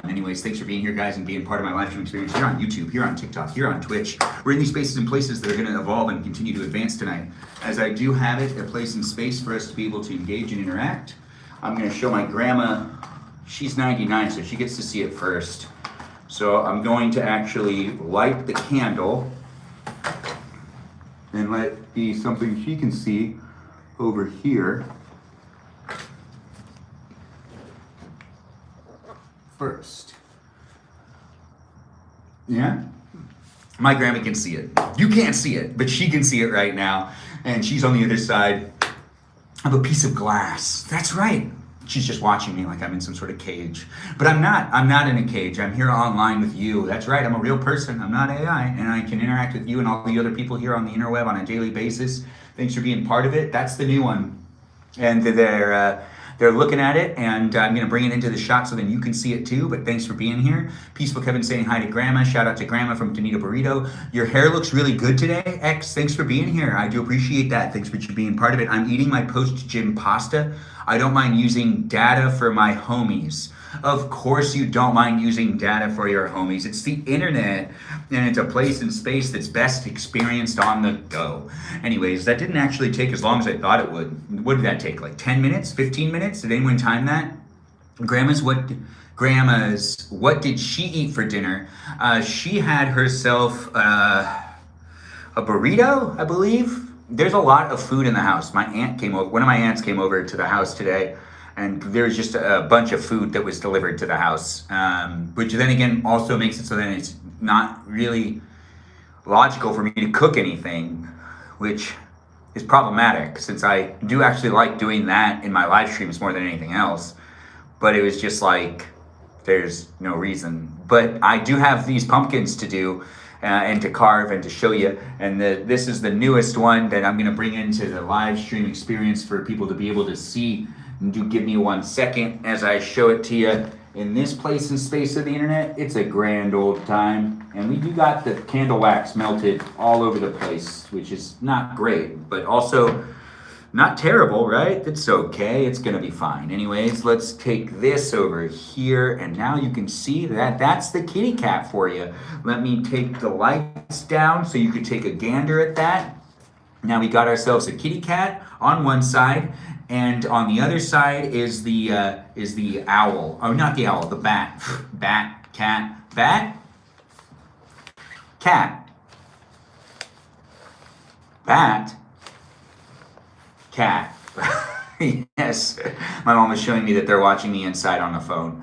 Anyways, thanks for being here, guys, and being part of my live stream experience here on YouTube, here on TikTok, here on Twitch. We're in these spaces and places that are going to evolve and continue to advance tonight. As I do have it, a place and space for us to be able to engage and interact. I'm going to show my grandma. She's 99, so she gets to see it first. So I'm going to actually light the candle and let it be something she can see over here first. Yeah? My grandma can see it. You can't see it, but she can see it right now. And she's on the other side of a piece of glass. That's right. She's just watching me like I'm in some sort of cage. But I'm not. I'm not in a cage. I'm here online with you. That's right. I'm a real person. I'm not AI. And I can interact with you and all the other people here on the interweb on a daily basis. Thanks for being part of it. That's the new one. And they're looking at it, and I'm going to bring it into the shot so then you can see it too. But thanks for being here. Peaceful Kevin saying hi to Grandma. Shout out to Grandma from Tonito Burrito. Your hair looks really good today. X, thanks for being here. I do appreciate that. Thanks for being part of it. I'm eating my post-gym pasta. I don't mind using data for my homies. Of course you don't mind using data for your homies. It's the internet, and it's a place and space that's best experienced on the go. Anyways, that didn't actually take as long as I thought it would. What did that take, like 10 minutes, 15 minutes? Did anyone time that? Grandma's, what did she eat for dinner? She had herself a burrito, I believe. There's a lot of food in the house. My aunt came over, one of my aunts came over to the house today, and there's just a bunch of food that was delivered to the house, which then again also makes it so that it's not really logical for me to cook anything, which is problematic since I do actually like doing that in my live streams more than anything else. But it was just like, there's no reason. But I do have these pumpkins to do and to carve and to show you. And this is the newest one that I'm going to bring into the live stream experience for people to be able to see. And do give me 1 second as I show it to you. In this place and space of the internet, it's a grand old time. And we do got the candle wax melted all over the place, which is not great, but also not terrible, right? It's okay, it's gonna be fine. Anyways, let's take this over here, and now you can see that that's the kitty cat for you. Let me take the lights down so you could take a gander at that. Now we got ourselves a kitty cat on one side, and on the other side is the owl. Oh, not the owl, the bat. Bat, cat, bat, cat, bat, cat. Yes, my mom was showing me that they're watching me inside on the phone.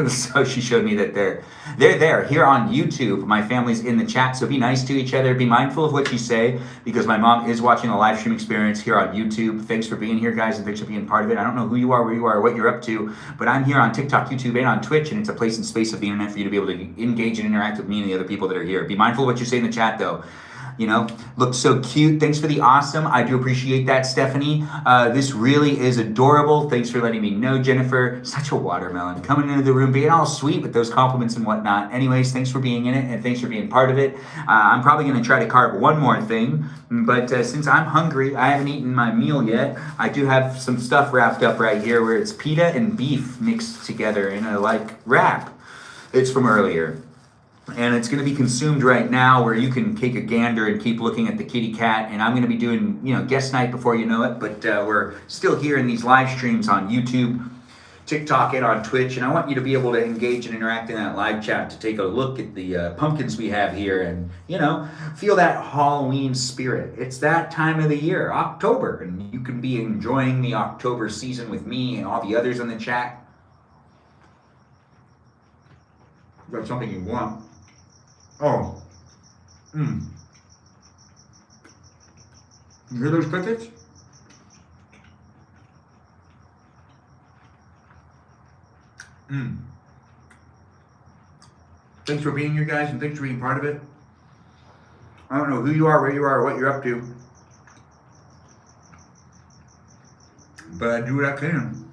So she showed me that they're there here on YouTube. My family's in the chat, so be nice to each other. Be mindful of what you say, because my mom is watching the live stream experience here on YouTube. Thanks for being here, guys, and thanks for being part of it. I don't know who you are, where you are, or what you're up to, but I'm here on TikTok, YouTube, and on Twitch, and it's a place and space of the internet for you to be able to engage and interact with me and the other people that are here. Be mindful of what you say in the chat, though. You know, looks so cute. Thanks for the awesome. I do appreciate that, Stephanie. This really is adorable. Thanks for letting me know, Jennifer. Such a watermelon. Coming into the room, being all sweet with those compliments and whatnot. Anyways, thanks for being in it, and thanks for being part of it. I'm probably going to try to carve one more thing, but since I'm hungry, I haven't eaten my meal yet. I do have some stuff wrapped up right here where it's pita and beef mixed together in a, like, wrap. It's from earlier. And it's going to be consumed right now, where you can take a gander and keep looking at the kitty cat. And I'm going to be doing, guest night before you know it. But we're still here in these live streams on YouTube, TikTok, and on Twitch. And I want you to be able to engage and interact in that live chat to take a look at the pumpkins we have here and, feel that Halloween spirit. It's that time of the year, October. And you can be enjoying the October season with me and all the others in the chat. If that's something you want. Oh. You hear those crickets? Thanks for being here, guys, and thanks for being part of it. I don't know who you are, where you are, or what you're up to, but I do what I can.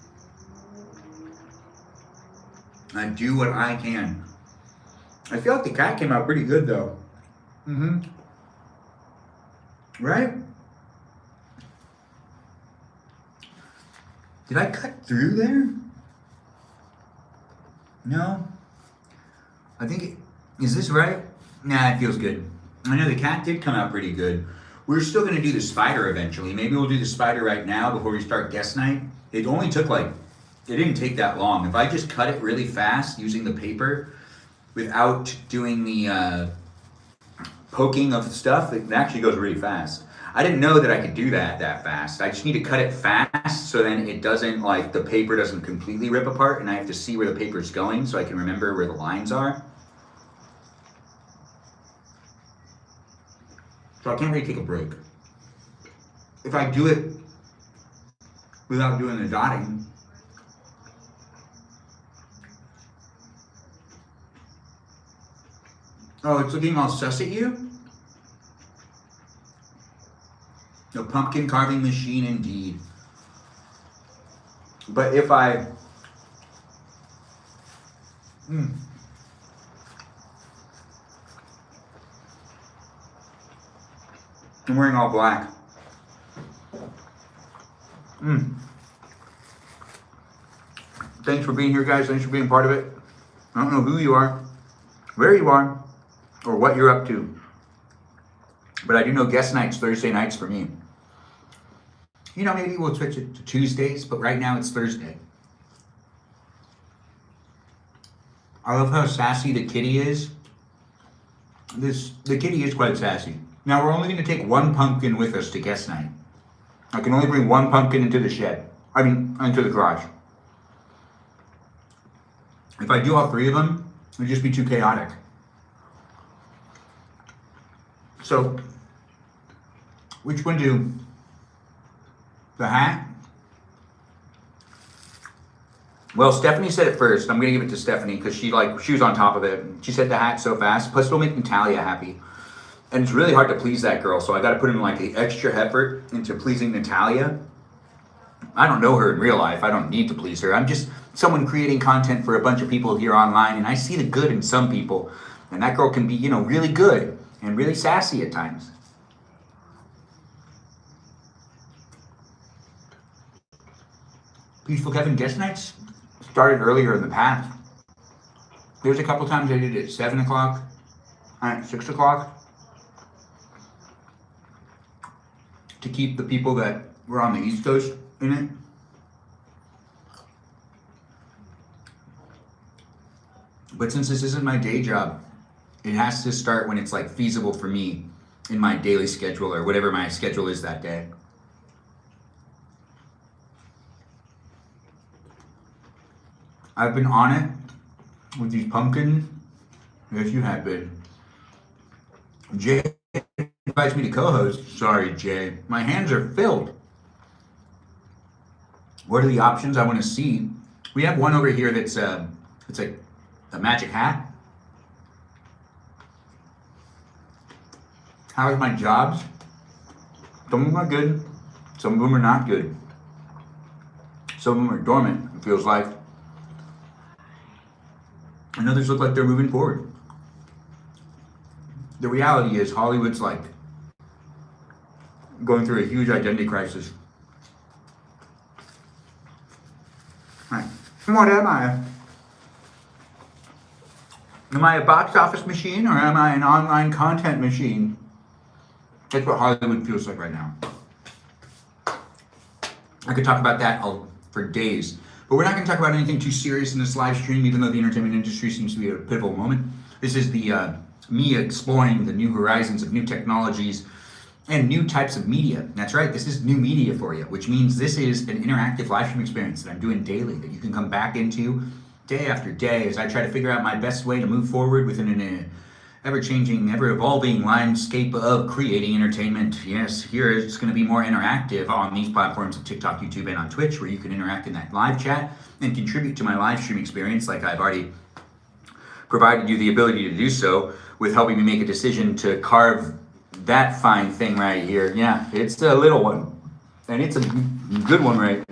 I do what I can. I feel like the cat came out pretty good though. Right? Did I cut through there? No. I think is this right? Nah, it feels good. I know the cat did come out pretty good. We're still gonna do the spider eventually. Maybe we'll do the spider right now before we start guest night. It only took it didn't take that long. If I just cut it really fast using the paper without doing the poking of the stuff, it actually goes really fast. I didn't know that I could do that fast. I just need to cut it fast so then it doesn't, the paper doesn't completely rip apart and I have to see where the paper's going so I can remember where the lines are. So I can't really take a break. If I do it without doing the dotting, oh, it's looking all sus at you? A pumpkin carving machine indeed. But if I'm wearing all black. Thanks for being here, guys. Thanks for being part of it. I don't know who you are, where you are, or what you're up to. But I do know guest nights, Thursday nights for me. You know, maybe we'll switch it to Tuesdays, but right now it's Thursday. I love how sassy the kitty is. The kitty is quite sassy. Now we're only going to take one pumpkin with us to guest night. I can only bring one pumpkin into the shed. Into the garage. If I do all three of them, it would just be too chaotic. So, which one do? The hat? Well, Stephanie said it first. I'm gonna give it to Stephanie because she was on top of it. She said the hat so fast. Plus, it'll make Natalia happy, and it's really hard to please that girl. So I got to put in the extra effort into pleasing Natalia. I don't know her in real life. I don't need to please her. I'm just someone creating content for a bunch of people here online, and I see the good in some people, and that girl can be, really good and really sassy at times. Peaceful Kevin guest nights started earlier in the past. There's a couple times I did it at 7 o'clock, at 6 o'clock, to keep the people that were on the East Coast in it. But since this isn't my day job, it has to start when it's feasible for me in my daily schedule or whatever my schedule is that day. I've been on it with these pumpkins. Yes, you have been. Jay invites me to co-host. Sorry, Jay. My hands are filled. What are the options I want to see? We have one over here that's it's like a magic hat. How is my jobs? Some of them are good. Some of them are not good. Some of them are dormant, it feels like. And others look like they're moving forward. The reality is Hollywood's going through a huge identity crisis. Right. What am I? Am I a box office machine or am I an online content machine? That's what Hollywood feels like right now. I could talk about that for days. But we're not going to talk about anything too serious in this live stream, even though the entertainment industry seems to be at a pivotal moment. This is me exploring the new horizons of new technologies and new types of media. That's right, this is new media for you, which means this is an interactive live stream experience that I'm doing daily that you can come back into day after day as I try to figure out my best way to move forward within an ever-changing, ever-evolving landscape of creating entertainment. Yes, here it's going to be more interactive on these platforms of TikTok, YouTube, and on Twitch, where you can interact in that live chat and contribute to my live stream experience like I've already provided you the ability to do so with helping me make a decision to carve that fine thing right here. Yeah, it's a little one, and it's a good one, right?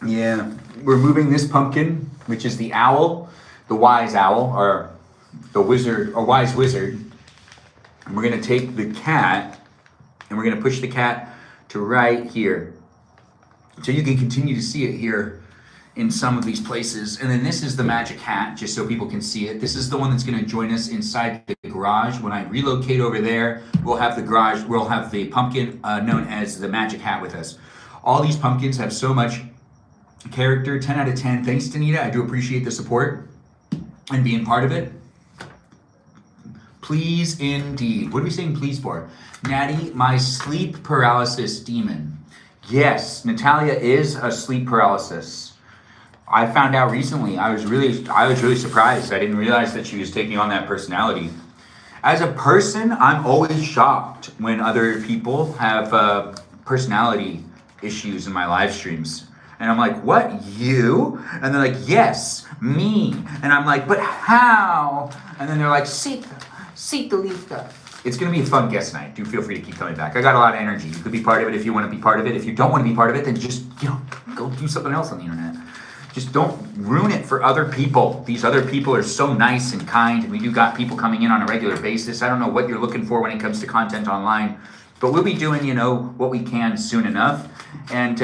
Yeah, we're moving this pumpkin, which is the owl, the wise owl, or the wizard, or wise wizard. And we're going to take the cat, and we're going to push the cat to right here. So you can continue to see it here in some of these places. And then this is the magic hat, just so people can see it. This is the one that's going to join us inside the garage. When I relocate over there, we'll have the garage, we'll have the pumpkin known as the magic hat with us. All these pumpkins have so much character, 10 out of 10. Thanks, Danita. I do appreciate the support and being part of it. Please indeed. What are we saying please for? Natty, my sleep paralysis demon. Yes, Natalia is a sleep paralysis. I found out recently. I was really surprised. I didn't realize that she was taking on that personality. As a person, I'm always shocked when other people have personality issues in my live streams. And I'm like, what, you? And they're like, yes, me. And I'm like, but how? And then they're like, Lita. It's going to be a fun guest night. Do feel free to keep coming back. I got a lot of energy. You could be part of it if you want to be part of it. If you don't want to be part of it, then just, go do something else on the internet. Just don't ruin it for other people. These other people are so nice and kind, and we do got people coming in on a regular basis. I don't know what you're looking for when it comes to content online, but we'll be doing, what we can soon enough. And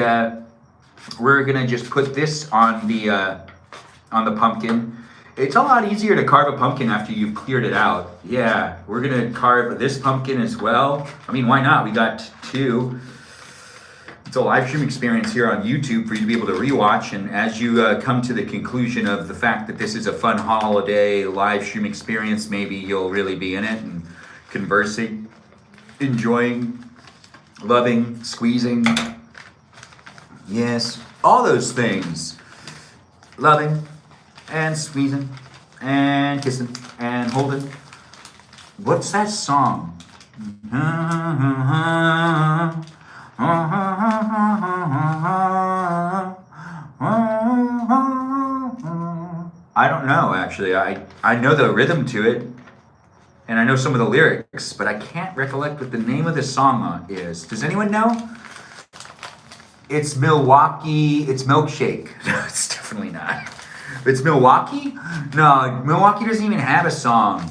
we're going to just put this on the pumpkin. It's a lot easier to carve a pumpkin after you've cleared it out. Yeah, we're gonna carve this pumpkin as well. I mean, why not? We got two. It's a live stream experience here on YouTube for you to be able to rewatch. And as you come to the conclusion of the fact that this is a fun holiday live stream experience, maybe you'll really be in it and conversing, enjoying, loving, squeezing. Yes, all those things. Loving and squeezing and kissing and holding. What's that song? I don't know, actually. I know the rhythm to it, and I know some of the lyrics, but I can't recollect what the name of the song is. Does anyone know? It's Milwaukee. It's Milkshake. No, it's definitely not. It's Milwaukee? No, Milwaukee doesn't even have a song.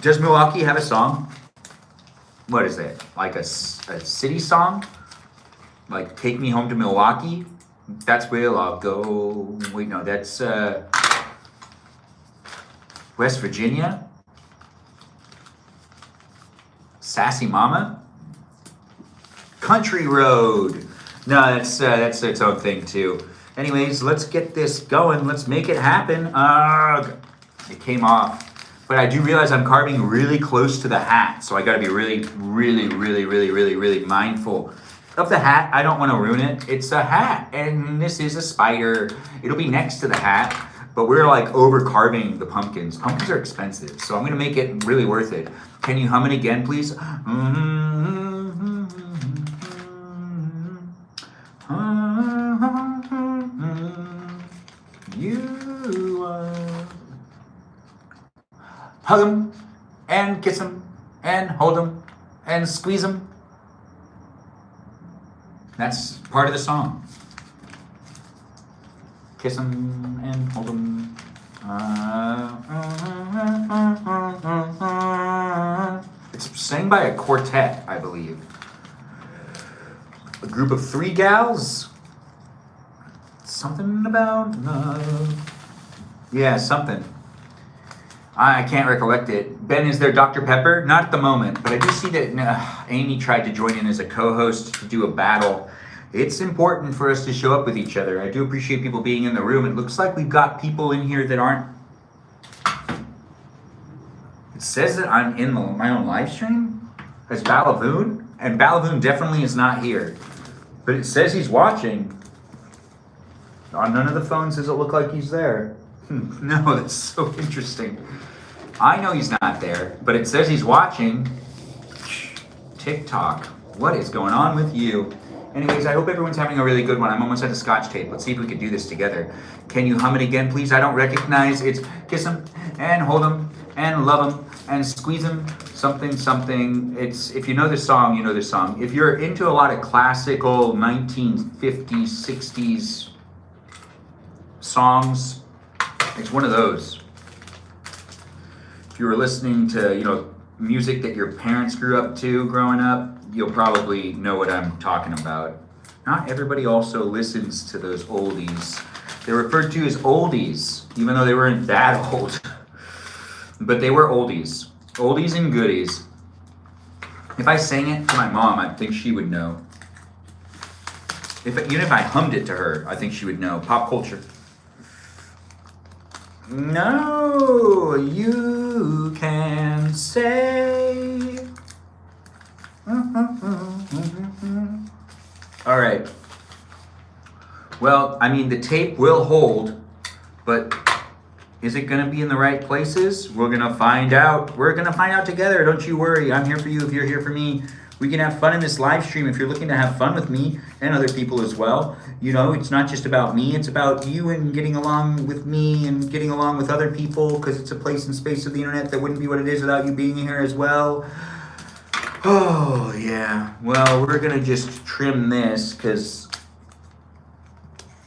Does Milwaukee have a song? What is it? Like a city song? Like Take Me Home to Milwaukee? That's where I'll go. Wait, no, that's West Virginia? Sassy Mama? Country Road. No, that's its own thing too. Anyways, let's get this going. Let's make it happen. It came off. But I do realize I'm carving really close to the hat, so I gotta be really mindful of the hat. I don't want to ruin it. It's a hat, and this is a spider. It'll be next to the hat, but we're like over carving the pumpkins. Pumpkins are expensive, so I'm gonna make it really worth it. Can you hum it again, please? You hug him and kiss him and hold him and squeeze him. That's part of the song. Kiss him and hold him. It's sang by a quartet, I believe. A group of 3 gals. Something about love. Yeah, something. I can't recollect it. Ben, is there Dr. Pepper? Not at the moment, but I do see that Amy tried to join in as a co-host to do a battle. It's important for us to show up with each other. I do appreciate people being in the room. It looks like we've got people in here that aren't... It says that I'm in my own live stream as Balavoon, and Balavoon definitely is not here. But it says he's watching. On none of the phones does it look like he's there. No, that's so interesting. I know he's not there, but it says he's watching. TikTok. What is going on with you? Anyways, I hope everyone's having a really good one. I'm almost at the Scotch tape. Let's see if we can do this together. Can you hum it again, please? I don't recognize. It's kiss him and hold him and love him and squeeze him. Something, something. It's, if you know the song, you know the song. If you're into a lot of classical 1950s, 60s songs. It's one of those. If you were listening to, music that your parents grew up to growing up, you'll probably know what I'm talking about. Not everybody also listens to those oldies. They're referred to as oldies, even though they weren't that old. But they were oldies. Oldies and goodies. If I sang it to my mom, I think she would know. Even if I hummed it to her, I think she would know. Pop culture. No, you can say. All right. Well, I mean, the tape will hold, but is it going to be in the right places? We're going to find out. We're going to find out together. Don't you worry. I'm here for you if you're here for me. We can have fun in this live stream if you're looking to have fun with me and other people as well. It's not just about me. It's about you and getting along with me and getting along with other people, because it's a place and space of the internet that wouldn't be what it is without you being here as well. Oh, yeah. Well, we're going to just trim this because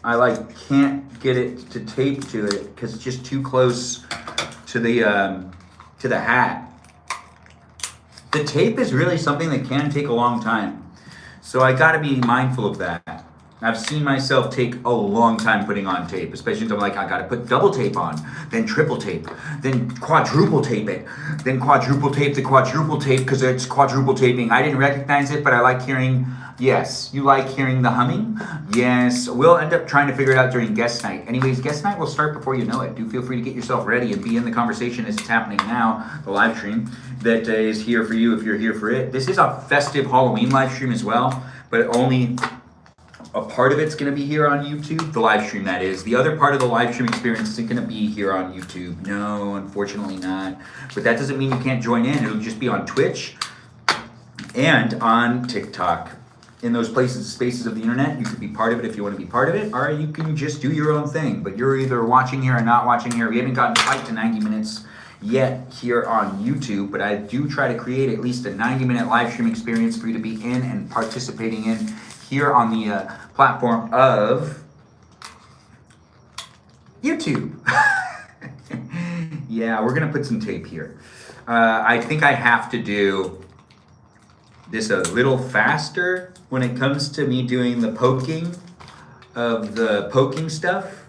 I can't get it to tape to it because it's just too close to the hat. The tape is really something that can take a long time. So I got to be mindful of that. I've seen myself take a long time putting on tape, especially when I'm I got to put double tape on, then triple tape, then quadruple tape it, then quadruple tape the quadruple tape because it's quadruple taping. I didn't recognize it, but I like hearing, yes, you like hearing the humming? Yes, we'll end up trying to figure it out during guest night. Anyways, guest night will start before you know it. Do feel free to get yourself ready and be in the conversation as it's happening now, the live stream that is here for you if you're here for it. This is a festive Halloween live stream as well, but only a part of it's going to be here on YouTube, the live stream that is. The other part of the live stream experience isn't going to be here on YouTube. No, unfortunately not. But that doesn't mean you can't join in. It'll just be on Twitch and on TikTok. In those places, spaces of the internet, you could be part of it if you want to be part of it, or you can just do your own thing. But you're either watching here or not watching here. We haven't gotten quite to 90 minutes yet here on YouTube, but I do try to create at least a 90-minute live stream experience for you to be in and participating in here on the platform of YouTube. Yeah, we're gonna put some tape here. I think I have to do this a little faster when it comes to me doing the poking of the poking stuff.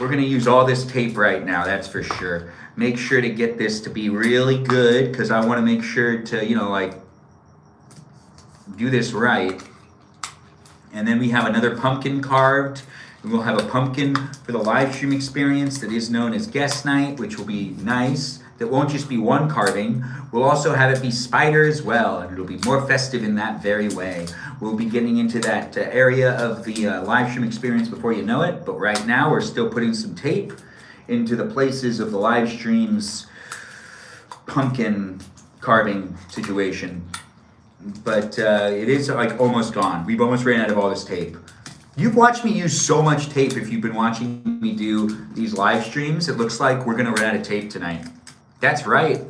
We're gonna use all this tape right now, that's for sure. Make sure to get this to be really good, because I want to make sure to, do this right. And then we have another pumpkin carved. And we'll have a pumpkin for the live stream experience that is known as guest night, which will be nice. That won't just be one carving. We'll also have it be spider as well, and it'll be more festive in that very way. We'll be getting into that area of the live stream experience before you know it, but right now we're still putting some tape into the places of the live stream's pumpkin carving situation. But it is almost gone. We've almost ran out of all this tape. You've watched me use so much tape. If you've been watching me do these live streams, it looks like we're gonna run out of tape tonight. That's right.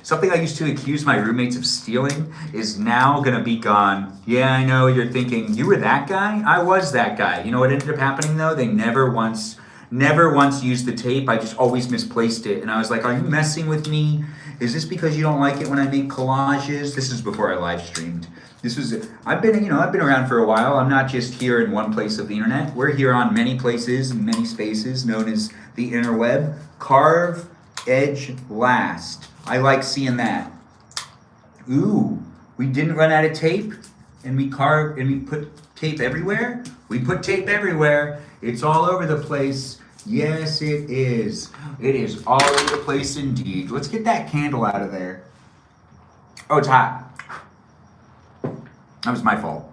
Something I used to accuse my roommates of stealing is now gonna be gone. Yeah, I know, you're thinking, you were that guy? I was that guy. You know what ended up happening though? They never once used the tape. I just always misplaced it. And I was like, are you messing with me? Is this because you don't like it when I make collages? This is before I live streamed. I've been around for a while. I'm not just here in one place of the internet. We're here on many places and many spaces known as the interweb. Carve, edge, last. I like seeing that. Ooh, we didn't run out of tape and we put tape everywhere? We put tape everywhere. It's all over the place. Yes, it is. It is all over the place indeed. Let's get that candle out of there. Oh, it's hot. That was my fault.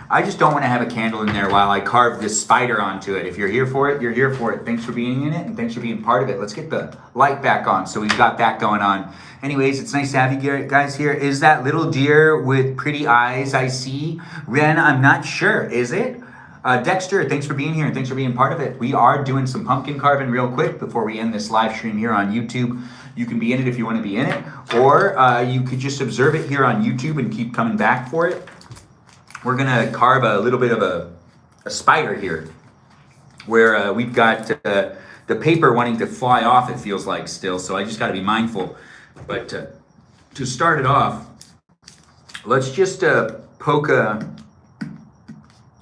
I just don't want to have a candle in there while I carve this spider onto it. If you're here for it, you're here for it. Thanks for being in it, and thanks for being part of it. Let's get the light back on, so we've got that going on. Anyways, it's nice to have you guys here. Is that little deer with pretty eyes I see? Ren, I'm not sure. Is it? Dexter, thanks for being here and thanks for being part of it. We are doing some pumpkin carving real quick before we end this live stream here on YouTube. You can be in it if you want to be in it, or you could just observe it here on YouTube and keep coming back for it. We're gonna carve a little bit of a spider here. where we've got the paper wanting to fly off, it feels like still, so I just got to be mindful. But to start it off, let's just poke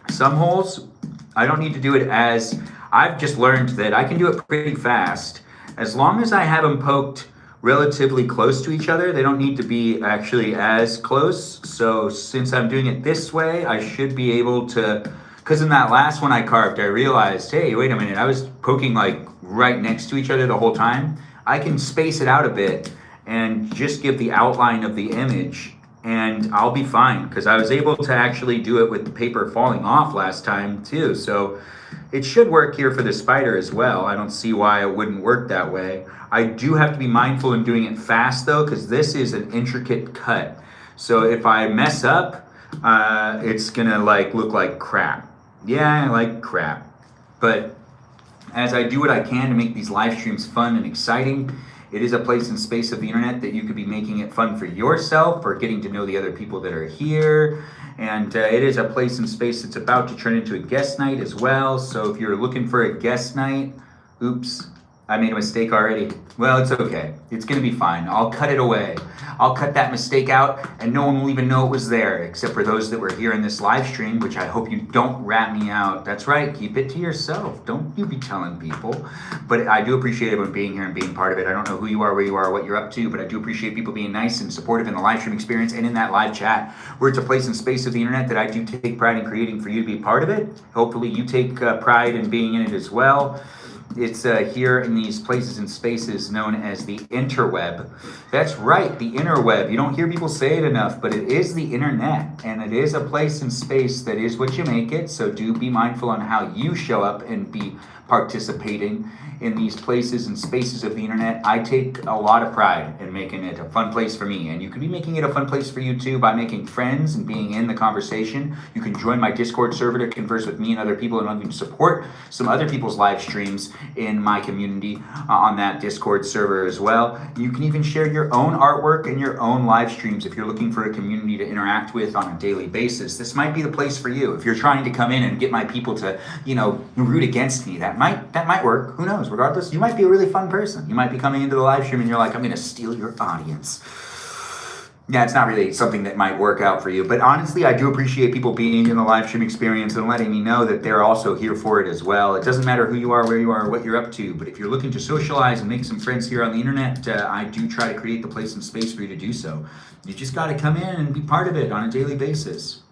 some holes. I don't need to do it as, I've just learned that I can do it pretty fast. As long as I have them poked relatively close to each other, they don't need to be actually as close. So since I'm doing it this way, I should be able to, because in that last one I carved, I realized, hey, wait a minute, I was poking like right next to each other the whole time. I can space it out a bit and just give the outline of the image, and I'll be fine, because I was able to actually do it with the paper falling off last time too. So it should work here for the spider as well. I don't see why it wouldn't work that way. I do have to be mindful in doing it fast though, because this is an intricate cut. So if I mess up, it's gonna like look like crap. Yeah, like crap. But as I do what I can to make these live streams fun and exciting, it is a place and space of the internet that you could be making it fun for yourself or getting to know the other people that are here. And it is a place and space that's about to turn into a guest night as well. So if you're looking for a guest night, oops, I made a mistake already. Well, it's okay. It's gonna be fine. I'll cut it away. I'll cut that mistake out and no one will even know it was there, except for those that were here in this live stream, which I hope you don't rat me out. That's right, keep it to yourself. Don't you be telling people. But I do appreciate everyone being here and being part of it. I don't know who you are, where you are, what you're up to, but I do appreciate people being nice and supportive in the live stream experience and in that live chat, where it's a place and space of the internet that I do take pride in creating for you to be part of it. Hopefully you take pride in being in it as well. It's here in these places and spaces known as the interweb. That's right, the interweb. You don't hear people say it enough, but it is the internet, and it is a place and space that is what you make it. So do be mindful on how you show up and be participating in these places and spaces of the internet. I take a lot of pride in making it a fun place for me, and you can be making it a fun place for you too by making friends and being in the conversation. You can join my Discord server to converse with me and other people, and even support some other people's live streams in my community on that Discord server as well. You can even share your own artwork and your own live streams if you're looking for a community to interact with on a daily basis. This might be the place for you. If you're trying to come in and get my people to, root against me, that might work. Who knows? Regardless, you might be a really fun person. You might be coming into the live stream and you're like, I'm gonna steal your audience. Yeah, it's not really something that might work out for you. But honestly, I do appreciate people being in the live stream experience and letting me know that they're also here for it as well. It doesn't matter who you are, where you are, what you're up to. But if you're looking to socialize and make some friends here on the internet, I do try to create the place and space for you to do so. You just gotta come in and be part of it on a daily basis.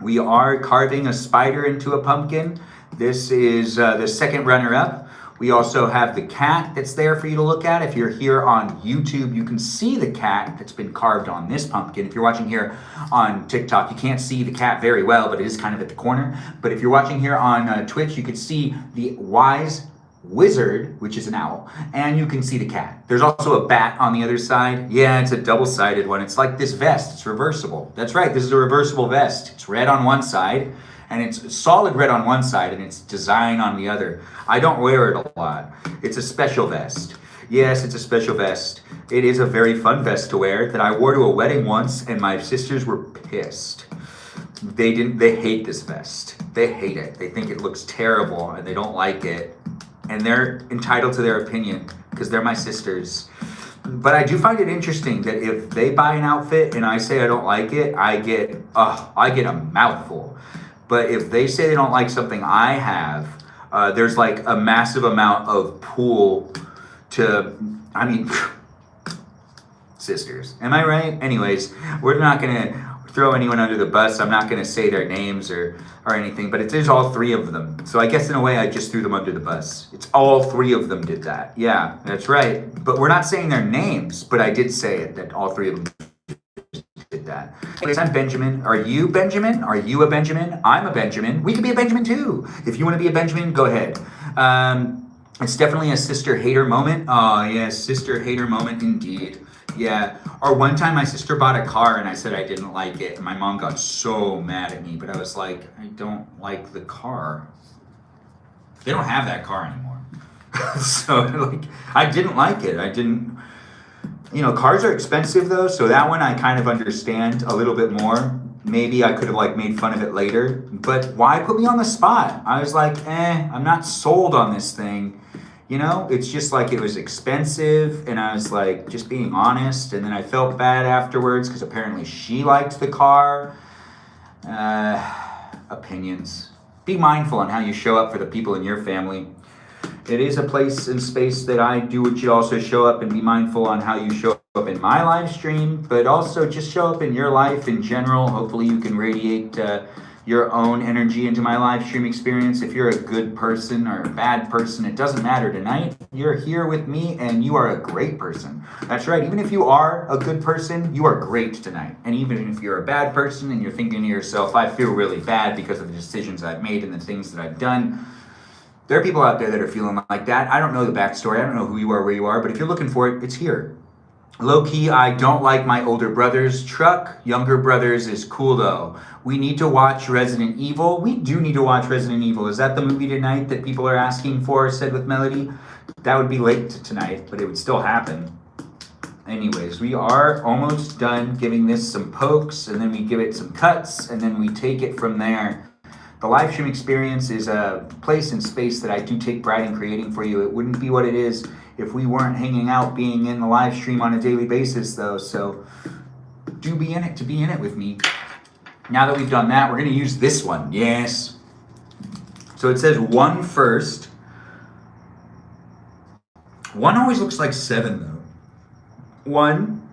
We are carving a spider into a pumpkin. This is the second runner-up. We also have the cat that's there for you to look at. If you're here on YouTube, you can see the cat that's been carved on this pumpkin. If you're watching here on TikTok, you can't see the cat very well, but it is kind of at the corner. But if you're watching here on Twitch, you could see the wise wizard, which is an owl, and you can see the cat. There's also a bat on the other side. Yeah, it's a double-sided one. It's like this vest. It's reversible. That's right, this is a reversible vest. It's red on one side, and it's solid red on one side, and it's design on the other. I don't wear it a lot. It's a special vest. Yes, it's a special vest. It is a very fun vest to wear that I wore to a wedding once, and my sisters were pissed. They hate this vest. They hate it. They think it looks terrible, and they don't like it. And they're entitled to their opinion, because they're my sisters. But I do find it interesting that if they buy an outfit and I say I don't like it, I get a mouthful. But if they say they don't like something I have, there's like a massive amount of pull to, sisters. Am I right? Anyways, we're not gonna throw anyone under the bus. I'm not gonna say their names or anything, but it is all three of them. So I guess in a way I just threw them under the bus. It's all three of them did that. Yeah, that's right. But we're not saying their names, but I did say it, that all three of them did that. Anyways, I'm Benjamin. Are you Benjamin? Are you a Benjamin? I'm a Benjamin. We could be a Benjamin too. If you want to be a Benjamin, go ahead. It's definitely a sister hater moment. Oh yes, sister hater moment indeed. Yeah. Or one time my sister bought a car and I said I didn't like it. And my mom got so mad at me, but I was like, I don't like the car. They don't have that car anymore. So like, I didn't like it. I didn't, cars are expensive though. So that one I kind of understand a little bit more. maybe I could have like made fun of it later, but why put me on the spot? I was like, I'm not sold on this thing. You know, it's just like it was expensive, and I was like, just being honest, and then I felt bad afterwards because apparently she liked the car. Opinions. Be mindful on how you show up for the people in your family. It is a place and space that I do want you to also show up and be mindful on how you show up in my live stream, but also just show up in your life in general. Hopefully you can radiate your own energy into my live stream experience. If you're a good person or a bad person, it doesn't matter tonight. You're here with me and you are a great person. That's right. Even if you are a good person, you are great tonight. And even if you're a bad person and you're thinking to yourself, I feel really bad because of the decisions I've made and the things that I've done, there are people out there that are feeling like that. I don't know the backstory. I don't know who you are, where you are, but if you're looking for it, it's here. Low key, I don't like my older brother's truck. Younger brother's is cool though. We need to watch Resident Evil. We do need to watch Resident Evil. Is that the movie tonight that people are asking for, said with Melody? That would be late tonight, but it would still happen. Anyways, we are almost done giving this some pokes, and then we give it some cuts, and then we take it from there. The live stream experience is a place and space that I do take pride in creating for you. It wouldn't be what it is if we weren't hanging out, being in the live stream on a daily basis though. So do be in it to be in it with me. Now that we've done that, we're going to use this one. Yes. So it says 1 first. 1 always looks like 7 though. 1,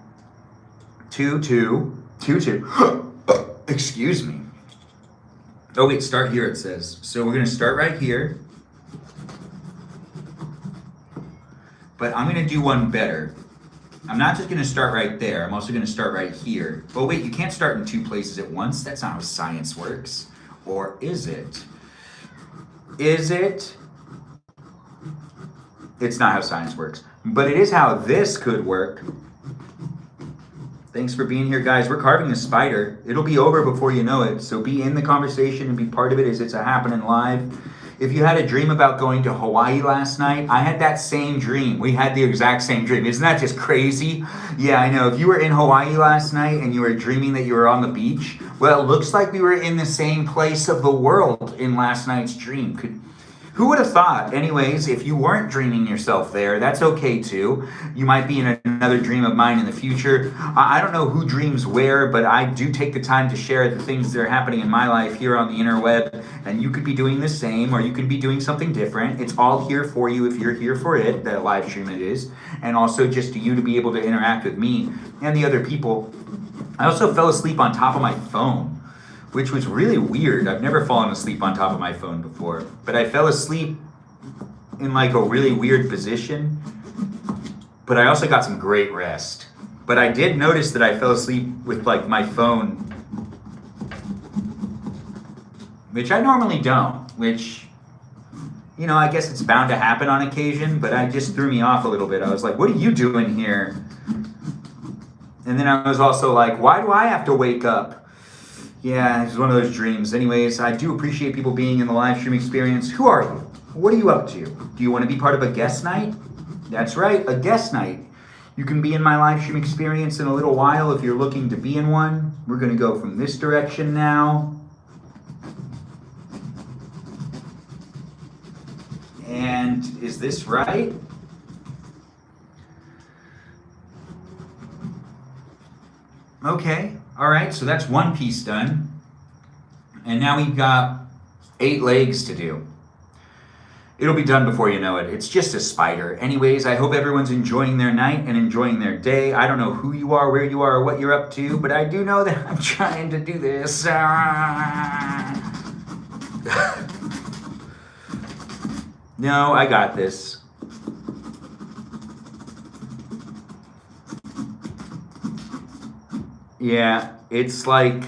2, 2, 2, 2. Excuse me. Oh wait, start here it says. So we're going to start right here. But I'm going to do one better. I'm not just going to start right there. I'm also going to start right here. Oh wait, you can't start in 2 places at once. That's not how science works. Or is it? Is it? It's not how science works. But it is how this could work. Thanks for being here, guys. We're carving a spider. It'll be over before you know it. So be in the conversation and be part of it as it's happening live. If you had a dream about going to Hawaii last night, I had that same dream. We had the exact same dream. Isn't that just crazy? Yeah, I know. If you were in Hawaii last night and you were dreaming that you were on the beach, well, it looks like we were in the same place of the world in last night's dream. Who would have thought? Anyways, if you weren't dreaming yourself there, that's okay too. You might be in another dream of mine in the future. I don't know who dreams where, but I do take the time to share the things that are happening in my life here on the interweb. And you could be doing the same, or you could be doing something different. It's all here for you if you're here for it, that live stream it is. And also just you to be able to interact with me and the other people. I also fell asleep on top of my phone, which was really weird. I've never fallen asleep on top of my phone before, but I fell asleep in like a really weird position, but I also got some great rest. But I did notice that I fell asleep with like my phone, which I normally don't, which, you know, I guess it's bound to happen on occasion, but it just threw me off a little bit. I was like, what are you doing here? And then I was also like, why do I have to wake up? Yeah, it's one of those dreams. Anyways, I do appreciate people being in the live stream experience. Who are you? What are you up to? Do you want to be part of a guest night? That's right, a guest night. You can be in my live stream experience in a little while if you're looking to be in one. We're going to go from this direction now. And is this right? Okay. All right, so that's one piece done. And now we've got 8 legs to do. It'll be done before you know it. It's just a spider. Anyways, I hope everyone's enjoying their night and enjoying their day. I don't know who you are, where you are, or what you're up to, but I do know that I'm trying to do this. No, I got this. Yeah, it's like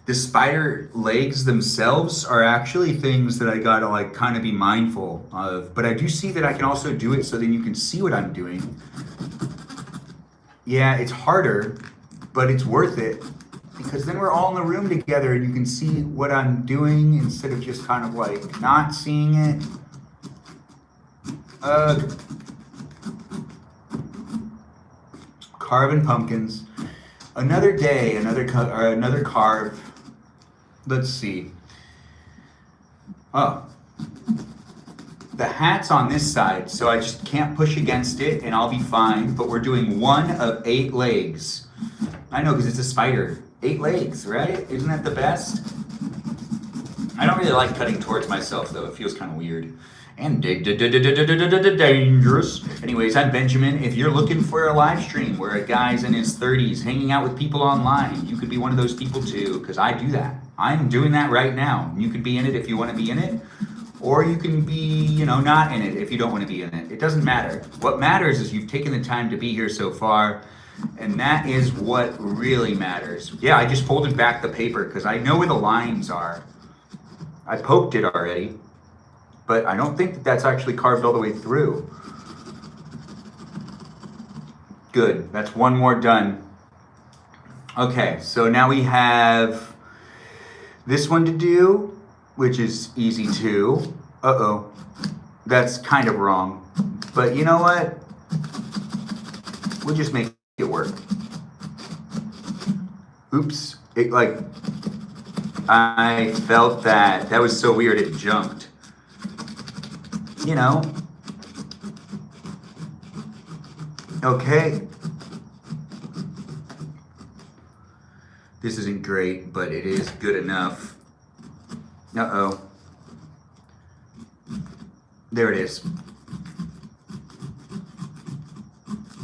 the spider legs themselves are actually things that I gotta like kind of be mindful of. But I do see that I can also do it so then you can see what I'm doing. Yeah, it's harder, but it's worth it because then we're all in the room together and you can see what I'm doing instead of just kind of like not seeing it. Carving pumpkins. Another day, another carve. Let's see. Oh, the hat's on this side, so I just can't push against it and I'll be fine, but we're doing 1 of 8 legs. I know, because it's a spider. 8 legs, right? Isn't that the best? I don't really like cutting towards myself, though. It feels kind of weird. And dangerous. Anyways, I'm Benjamin. If you're looking for a live stream where a guy's in his 30s hanging out with people online, you could be one of those people too, because I do that. I'm doing that right now. You could be in it if you want to be in it, or you can be, not in it if you don't want to be in it. It doesn't matter. What matters is you've taken the time to be here so far, and that is what really matters. Yeah, I just folded back the paper because I know where the lines are. I poked it already, but I don't think that that's actually carved all the way through. Good, that's 1 more done. Okay, so now we have this one to do, which is easy too. Uh-oh, that's kind of wrong. But you know what? We'll just make it work. Oops, I felt that. That was so weird, it jumped. Okay. This isn't great, but it is good enough. Uh-oh. There it is.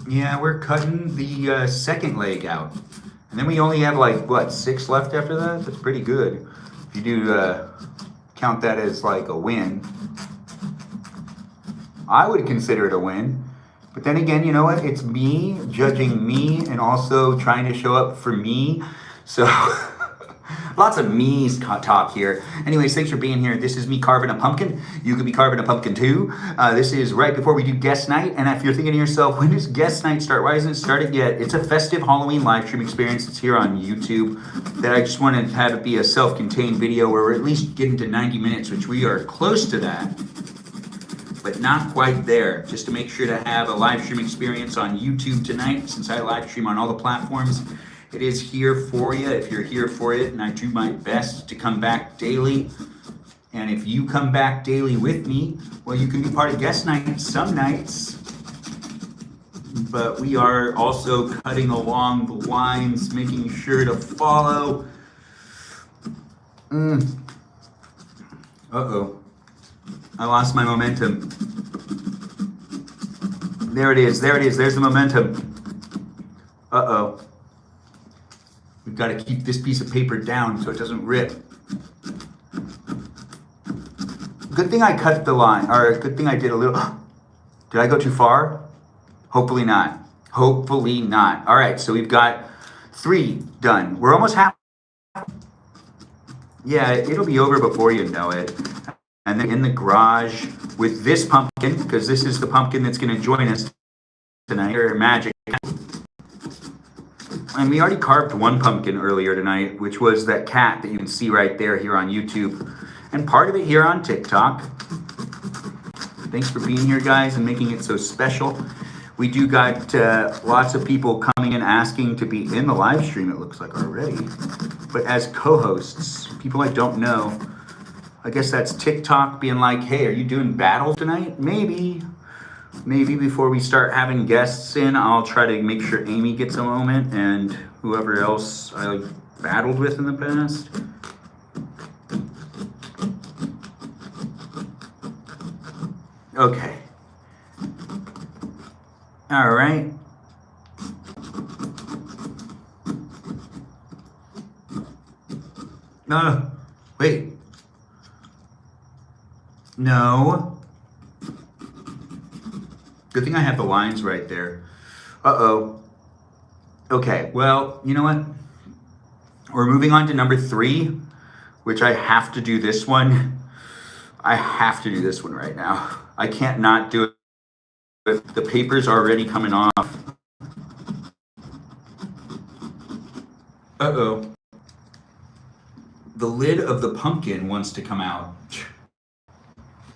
Yeah, we're cutting the second leg out. And then we only have 6 left after that? That's pretty good. If you do count that as a win. I would consider it a win. But then again, you know what? It's me judging me and also trying to show up for me. So lots of me's talk here. Anyways, thanks for being here. This is me carving a pumpkin. You could be carving a pumpkin too. This is right before we do guest night. And if you're thinking to yourself, when does guest night start? Why hasn't it started yet? It's a festive Halloween live stream experience. It's here on YouTube that I just wanted to have it be a self-contained video where we're at least getting to 90 minutes, which we are close to that, but not quite there. Just to make sure to have a live stream experience on YouTube tonight, since I live stream on all the platforms. It is here for you if you're here for it, and I do my best to come back daily. And if you come back daily with me, well, you can be part of guest night some nights. But we are also cutting along the lines, making sure to follow. Uh-oh. I lost my momentum. There it is. There's the momentum. Uh-oh. We've got to keep this piece of paper down so it doesn't rip. Good thing I cut the line, or good thing I did a little. Did I go too far? Hopefully not. Hopefully not. All right, so we've got 3 done. We're almost half. Yeah, it'll be over before you know it. And then in the garage with this pumpkin, because this is the pumpkin that's going to join us tonight, or magic. And we already carved 1 pumpkin earlier tonight, which was that cat that you can see right there here on YouTube, and part of it here on TikTok. Thanks for being here, guys, and making it so special. We do got lots of people coming and asking to be in the live stream, it looks like already. But as co-hosts, people I don't know. I guess that's TikTok being like, hey, are you doing battles tonight? Maybe before we start having guests in, I'll try to make sure Amy gets a moment and whoever else I battled with in the past. Okay. All right. No, wait. No. Good thing I have the lines right there. Uh-oh. Okay, well, you know what? We're moving on to number 3, which I have to do this one. I have to do this one right now. I can't not do it. The paper's already coming off. Uh-oh. The lid of the pumpkin wants to come out.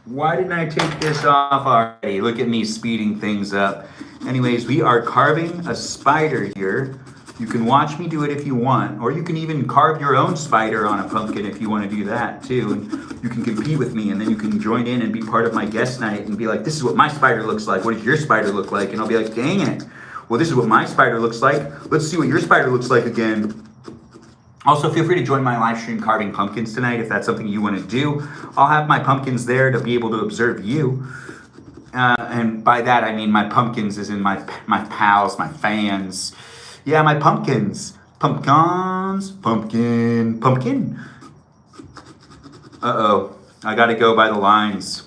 Why didn't I take this off already? Look at me speeding things up. Anyways, we are carving a spider here You can watch me do it if you want, or you can even carve your own spider on a pumpkin if you want to do that too. And you can compete with me, and then you can join in and be part of my guest night and be like, this is what my spider looks like. What does your spider look like? And I'll be like, dang it. Well, this is what my spider looks like. Let's see what your spider looks like again. Also, feel free to join my live stream carving pumpkins tonight if that's something you want to do. I'll have my pumpkins there to be able to observe you. And by that, I mean my pumpkins as in my pals, my fans. Yeah, my pumpkins. Pumpkins. Pumpkin. Uh-oh. I got to go by the lines.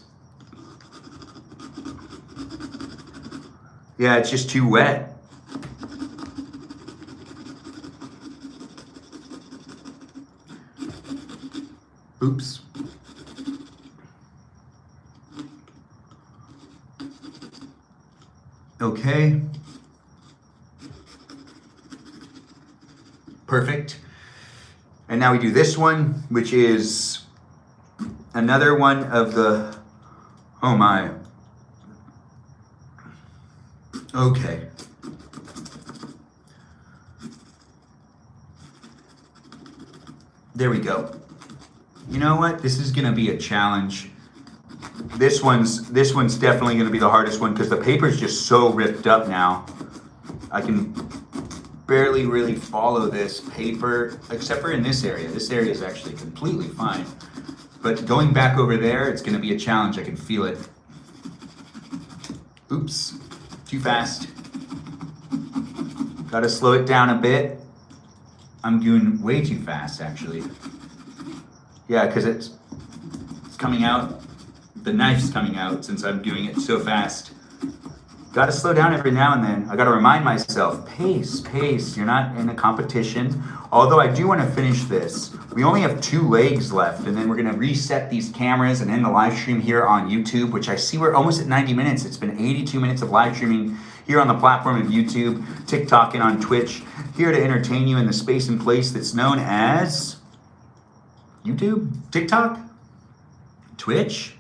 Yeah, it's just too wet. Oops. Okay. Perfect. And now we do this one, which is another one of the, oh my. Okay. There we go. You know what? This is gonna be a challenge. This one's definitely gonna be the hardest one because the paper's just so ripped up now. I can barely really follow this paper, except for in this area. This area is actually completely fine. But going back over there, it's gonna be a challenge. I can feel it. Oops, too fast. Gotta slow it down a bit. I'm doing way too fast, actually. Yeah, because it's coming out. The knife's coming out since I'm doing it so fast. Gotta slow down every now and then. I gotta remind myself, pace. You're not in a competition. Although I do want to finish this. We only have 2 legs left, and then we're gonna reset these cameras and end the live stream here on YouTube, which I see we're almost at 90 minutes. It's been 82 minutes of live streaming here on the platform of YouTube, TikTok, and on Twitch, here to entertain you in the space and place that's known as YouTube, TikTok, Twitch,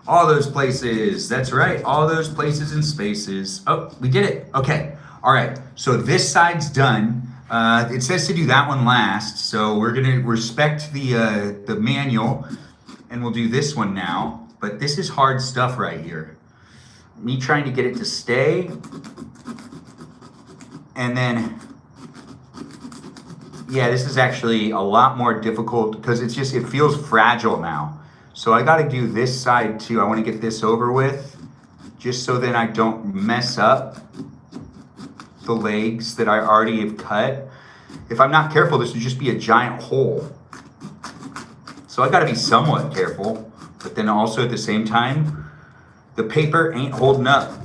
all those places. That's right, all those places and spaces. Oh, we did it. Okay, all right. So this side's done. It says to do that one last, so we're gonna respect the manual, and we'll do this one now. But this is hard stuff right here. Me trying to get it to stay, and then. Yeah, this is actually a lot more difficult because it feels fragile now. So I got to do this side too. I want to get this over with just so that I don't mess up the legs that I already have cut. If I'm not careful, this would just be a giant hole. So I got to be somewhat careful, but then also at the same time, the paper ain't holding up.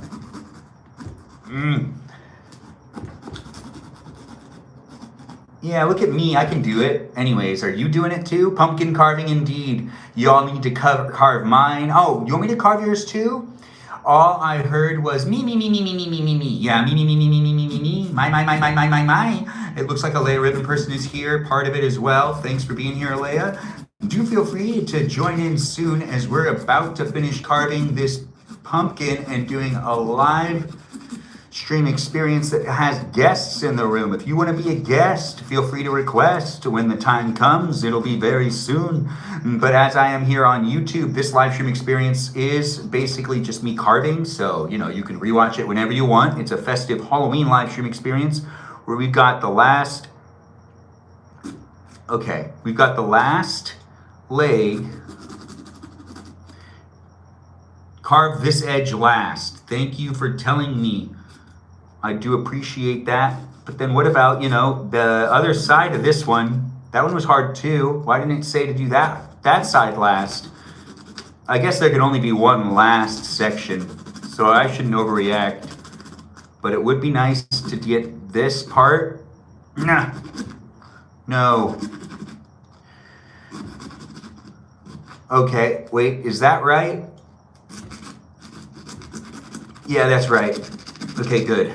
Yeah, look at me, I can do it. Anyways, are you doing it too? Pumpkin carving indeed. Y'all need to carve mine. Oh, you want me to carve yours too? All I heard was me. Yeah, me. My. It looks like Alea Ribbon Person is here, part of it as well. Thanks for being here, Alea. Do feel free to join in soon as we're about to finish carving this pumpkin and doing a live stream experience that has guests in the room. If you want to be a guest, feel free to request. When the time comes, it'll be very soon. But as I am here on YouTube, this live stream experience is basically just me carving. So, you can rewatch it whenever you want. It's a festive Halloween live stream experience where we've got the last leg. Carve this edge last. Thank you for telling me. I do appreciate that. But then what about, the other side of this one? That one was hard too. Why didn't it say to do that side last? I guess there can only be one last section, so I shouldn't overreact. But it would be nice to get this part. Nah. No. Okay, wait, is that right? Yeah, that's right. Okay, good.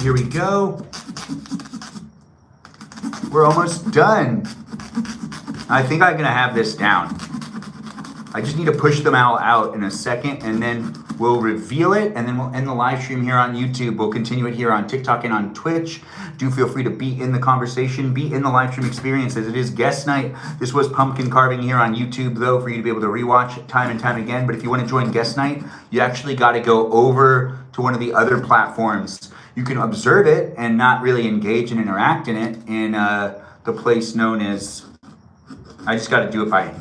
Here we go. We're almost done. I think I'm gonna have this down. I just need to push them all out in a second, and then We'll reveal it, and then we'll end the live stream here on YouTube. We'll continue it here on TikTok and on Twitch. Do feel free to be in the conversation, be in the live stream experience, as it is guest night. This was pumpkin carving here on YouTube, though, for you to be able to rewatch it time and time again. But if you want to join guest night, you actually got to go over to one of the other platforms. You can observe it and not really engage and interact in it in the place known as, I just got to do it by,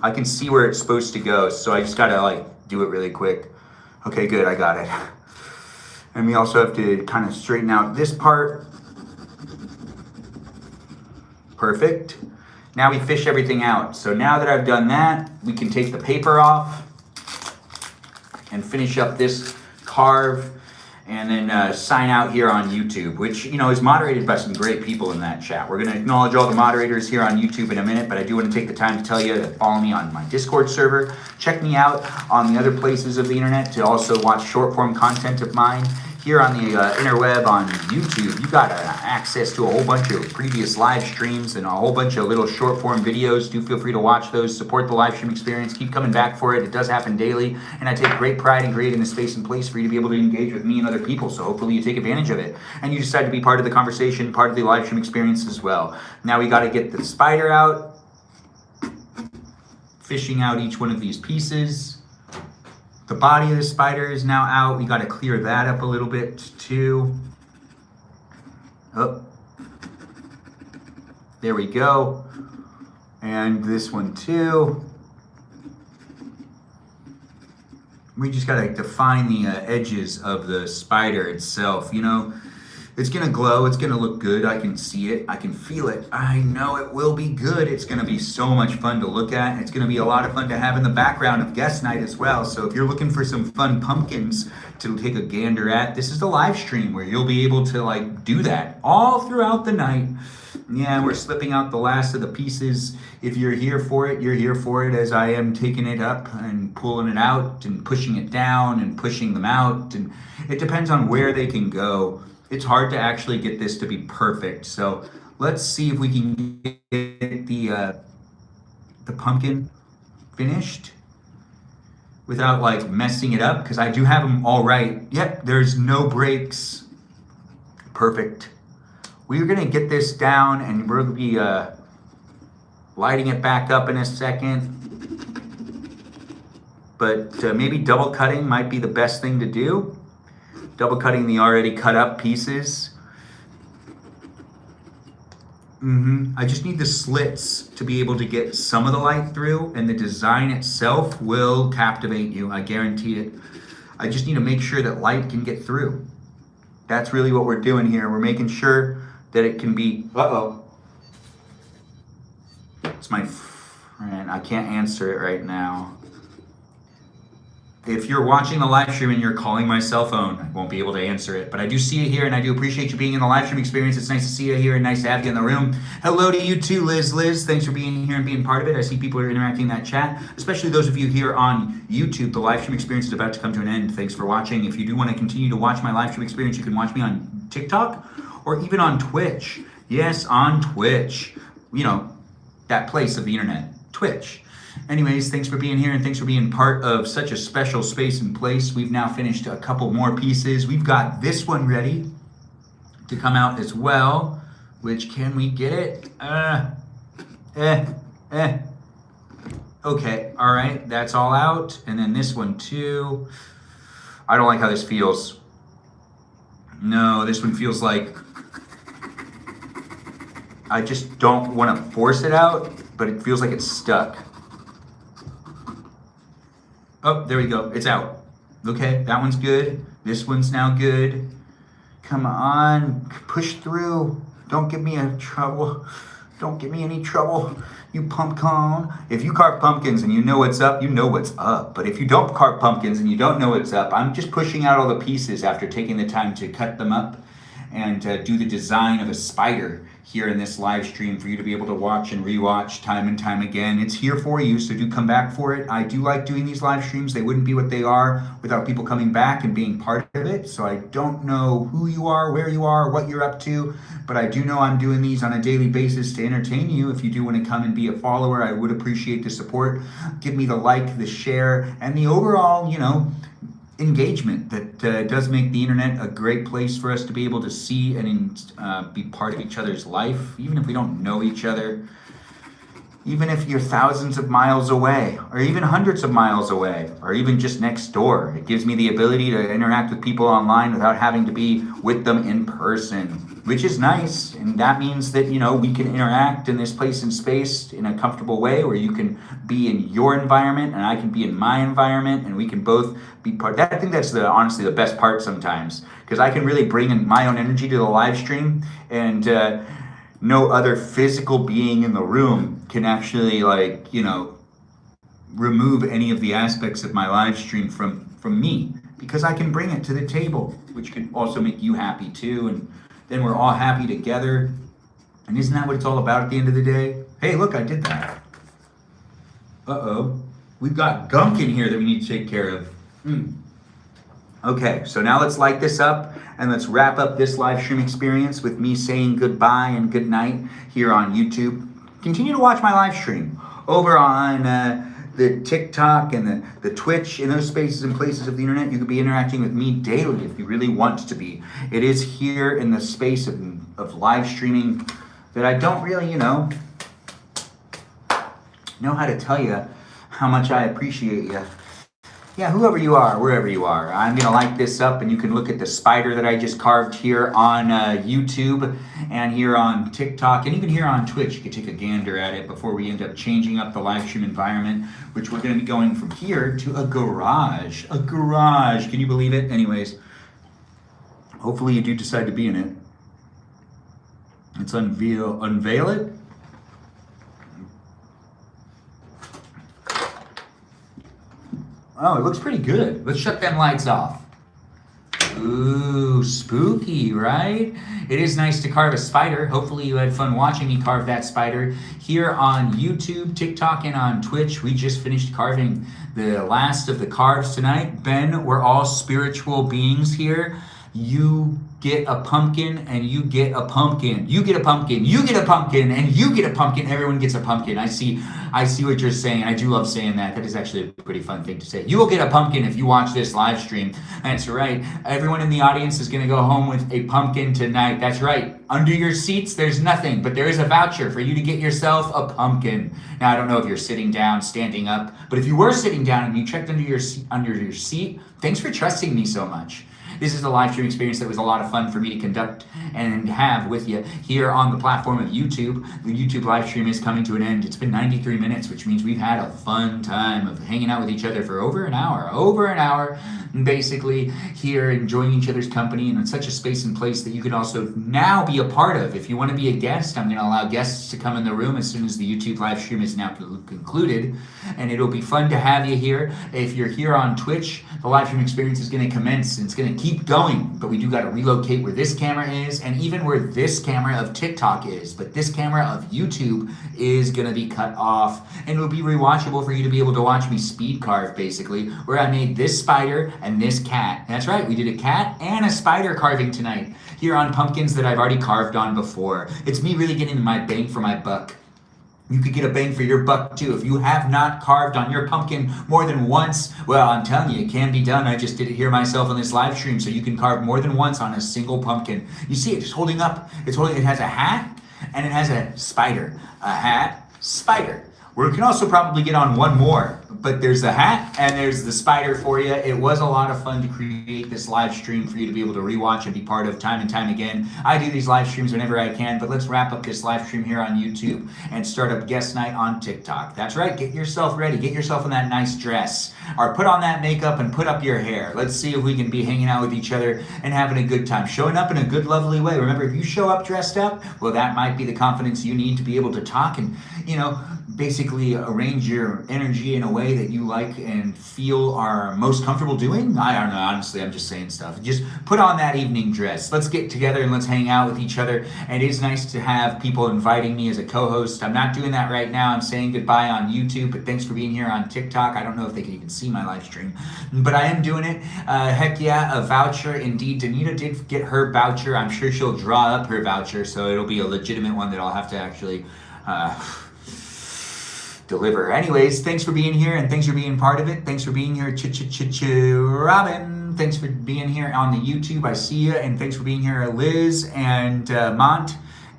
I can see where it's supposed to go, so I just got to like do it really quick. Okay, good, I got it. And we also have to kind of straighten out this part. Perfect. Now we fish everything out. So now that I've done that, we can take the paper off and finish up this carve, and then sign out here on YouTube, which, you know, is moderated by some great people in that chat. We're going to acknowledge all the moderators here on YouTube in a minute, but I do want to take the time to tell you to follow me on my Discord server. Check me out on the other places of the internet to also watch short form content of mine. Here on the interweb on YouTube, you got access to a whole bunch of previous live streams and a whole bunch of little short form videos. Do feel free to watch those, support the live stream experience, keep coming back for it. It does happen daily, and I take great pride in creating a space and place for you to be able to engage with me and other people, so hopefully you take advantage of it, and you decide to be part of the conversation, part of the live stream experience as well. Now we got to get the spider out, fishing out each one of these pieces. The body of the spider is now out. We got to clear that up a little bit too. Oh, there we go. And this one too. We just got to define the edges of the spider itself. You know, it's going to glow. It's going to look good. I can see it. I can feel it. I know it will be good. It's going to be so much fun to look at. It's going to be a lot of fun to have in the background of guest night as well. So if you're looking for some fun pumpkins to take a gander at, this is the live stream where you'll be able to like do that all throughout the night. Yeah, we're slipping out the last of the pieces. If you're here for it, you're here for it, as I am taking it up and pulling it out and pushing it down and pushing them out. And it depends on where they can go. It's hard to actually get this to be perfect. So let's see if we can get the pumpkin finished without like messing it up, because I do have them all right. Yep, there's no breaks. Perfect. We're gonna get this down, and we're gonna be lighting it back up in a second. But maybe double cutting might be the best thing to do. Double cutting the already cut up pieces. I just need the slits to be able to get some of the light through, and the design itself will captivate you, I guarantee it. I just need to make sure that light can get through. That's really what we're doing here. We're making sure that it can be, it's my friend, I can't answer it right now. If you're watching the live stream and you're calling my cell phone, I won't be able to answer it. But I do see you here, and I do appreciate you being in the live stream experience. It's nice to see you here and nice to have you in the room. Hello to you too, Liz. Thanks for being here and being part of it. I see people are interacting in that chat, especially those of you here on YouTube. The live stream experience is about to come to an end. Thanks for watching. If you do want to continue to watch my live stream experience, you can watch me on TikTok or even on Twitch. Yes, on Twitch. You know, that place of the internet, Twitch. Anyways, thanks for being here, and thanks for being part of such a special space and place. We've now finished a couple more pieces. We've got this one ready to come out as well, which, can we get it? Okay, all right, that's all out. And then this one too. I don't like how this feels. No, this one feels like I just don't want to force it out, but it feels like it's stuck. Oh, there we go. It's out. Okay, that one's good. This one's now good. Come on, push through. Don't give me any trouble. Don't give me any trouble, you pumpkin. If you carve pumpkins and you know what's up, you know what's up. But if you don't carve pumpkins and you don't know what's up, I'm just pushing out all the pieces after taking the time to cut them up and do the design of a spider here in this live stream for you to be able to watch and rewatch time and time again. It's here for you, so do come back for it. I do like doing these live streams. They wouldn't be what they are without people coming back and being part of it. So I don't know who you are, where you are, what you're up to, but I do know I'm doing these on a daily basis to entertain you. If you do want to come and be a follower, I would appreciate the support. Give me the like, the share, and the overall, you know, engagement that does make the internet a great place for us to be able to see and be part of each other's life, even if we don't know each other. Even if you're thousands of miles away, or even hundreds of miles away, or even just next door. It gives me the ability to interact with people online without having to be with them in person, which is nice. And that means that, we can interact in this place and space in a comfortable way where you can be in your environment and I can be in my environment and we can both be part. I think that's honestly the best part sometimes, because I can really bring in my own energy to the live stream, and no other physical being in the room can actually remove any of the aspects of my live stream from me, because I can bring it to the table, which can also make you happy too, and then we're all happy together. And isn't that what it's all about at the end of the day? Hey, look, I did that. We've got gunk in here that we need to take care of. Okay, so now let's light this up and let's wrap up this live stream experience with me saying goodbye and good night here on YouTube. Continue to watch my live stream over on the TikTok and the Twitch. In those spaces and places of the internet, you could be interacting with me daily if you really want to be. It is here in the space of live streaming that I don't really, know how to tell you how much I appreciate you. Yeah, whoever you are, wherever you are, I'm going to light this up and you can look at the spider that I just carved here on YouTube and here on TikTok and even here on Twitch. You can take a gander at it before we end up changing up the live stream environment, which we're going to be going from here to a garage. A garage. Can you believe it? Anyways, hopefully you do decide to be in it. Let's unveil it. Oh, it looks pretty good. Let's shut them lights off. Ooh, spooky, right? It is nice to carve a spider. Hopefully you had fun watching me carve that spider here on YouTube, TikTok, and on Twitch. We just finished carving the last of the carves tonight. Ben, we're all spiritual beings here. You get a pumpkin and you get a pumpkin. You get a pumpkin, you get a pumpkin, and you get a pumpkin. Everyone gets a pumpkin. I see what you're saying. I do love saying that. That is actually a pretty fun thing to say. You will get a pumpkin if you watch this live stream. That's right. Everyone in the audience is going to go home with a pumpkin tonight. That's right. Under your seats, there's nothing, but there is a voucher for you to get yourself a pumpkin. Now, I don't know if you're sitting down, standing up, but if you were sitting down and you checked under your seat, thanks for trusting me so much. This is a live stream experience that was a lot of fun for me to conduct and have with you here on the platform of YouTube. The YouTube live stream is coming to an end. It's been 93 minutes, which means we've had a fun time of hanging out with each other for over an hour, basically here enjoying each other's company, and it's such a space and place that you can also now be a part of. If you want to be a guest, I'm going to allow guests to come in the room as soon as the YouTube live stream is now concluded, and it'll be fun to have you here. If you're here on Twitch, the live stream experience is going to commence, and it's going to keep going, but we do got to relocate where this camera is and even where this camera of TikTok is, but this camera of YouTube is going to be cut off, and it'll be rewatchable for you to be able to watch me speed carve, basically, where I made this spider and this cat. That's right, we did a cat and a spider carving tonight here on pumpkins that I've already carved on before. It's me really getting my bang for my buck. You could get a bang for your buck too. If you have not carved on your pumpkin more than once, well, I'm telling you, it can be done. I just did it here myself on this live stream, so you can carve more than once on a single pumpkin. You see it just holding up. It has a hat and it has a spider. A hat, spider. We can also probably get on one more, but there's the hat and there's the spider for you. It was a lot of fun to create this live stream for you to be able to rewatch and be part of time and time again. I do these live streams whenever I can, but let's wrap up this live stream here on YouTube and start up guest night on TikTok. That's right, get yourself ready, get yourself in that nice dress, or put on that makeup and put up your hair. Let's see if we can be hanging out with each other and having a good time, showing up in a good, lovely way. Remember, if you show up dressed up, well, that might be the confidence you need to be able to talk and, basically arrange your energy in a way that you like and feel are most comfortable doing. I don't know, honestly, I'm just saying stuff. Just put on that evening dress. Let's get together and let's hang out with each other. And it is nice to have people inviting me as a co-host. I'm not doing that right now. I'm saying goodbye on YouTube, but thanks for being here on TikTok. I don't know if they can even see my live stream, but I am doing it. Heck yeah, a voucher. Indeed, Danita did get her voucher. I'm sure she'll draw up her voucher, so it'll be a legitimate one that I'll have to actually deliver. Anyways, thanks for being here and thanks for being part of it. Thanks for being here, Robin. Thanks for being here on the YouTube. I see you. And thanks for being here, Liz and Mont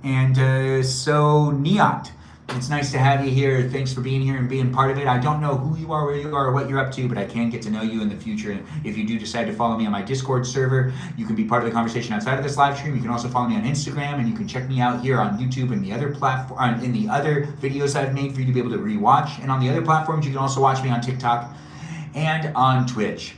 and so Neot. It's nice to have you here. Thanks for being here and being part of it. I don't know who you are, where you are, or what you're up to, but I can get to know you in the future. And if you do decide to follow me on my Discord server, you can be part of the conversation outside of this live stream. You can also follow me on Instagram, and you can check me out here on YouTube and the other platform, in the other videos I've made for you to be able to rewatch. And on the other platforms, you can also watch me on TikTok and on Twitch.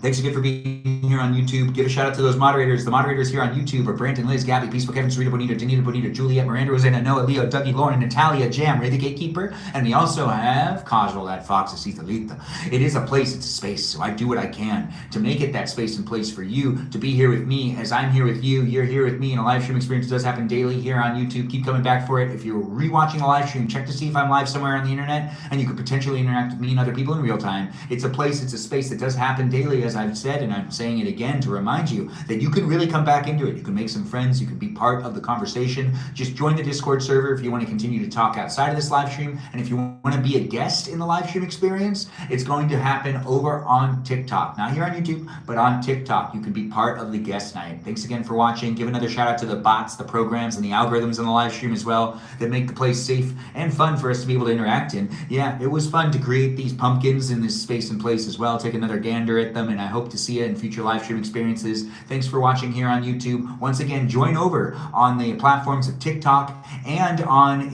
Thanks again for being here on YouTube. Give a shout out to those moderators. The moderators here on YouTube are Brandon, Liz, Gabby, Peaceful, Kevin, Sarita, Bonita, Danita, Bonita, Juliet, Miranda, Rosanna, Noah, Leo, Dougie, Lauren, Natalia, Jam, Ray the Gatekeeper, and we also have Casual, that Fox, Asithalita. It is a place, it's a space, so I do what I can to make it that space and place for you to be here with me as I'm here with you. You're here with me, and a live stream experience does happen daily here on YouTube. Keep coming back for it. If you're rewatching the live stream, check to see if I'm live somewhere on the internet, and you could potentially interact with me and other people in real time. It's a place, it's a space that does happen daily, as I've said, and I'm saying it again to remind you that you can really come back into it. You can make some friends. You can be part of the conversation. Just join the Discord server if you want to continue to talk outside of this live stream. And if you want to be a guest in the live stream experience, it's going to happen over on TikTok. Not here on YouTube, but on TikTok. You can be part of the guest night. Thanks again for watching. Give another shout out to the bots, the programs, and the algorithms in the live stream as well that make the place safe and fun for us to be able to interact in. Yeah, it was fun to create these pumpkins in this space and place as well. Take another gander at them, and I hope to see you in future live stream experiences. Thanks for watching here on YouTube. Once again, join over on the platforms of TikTok and on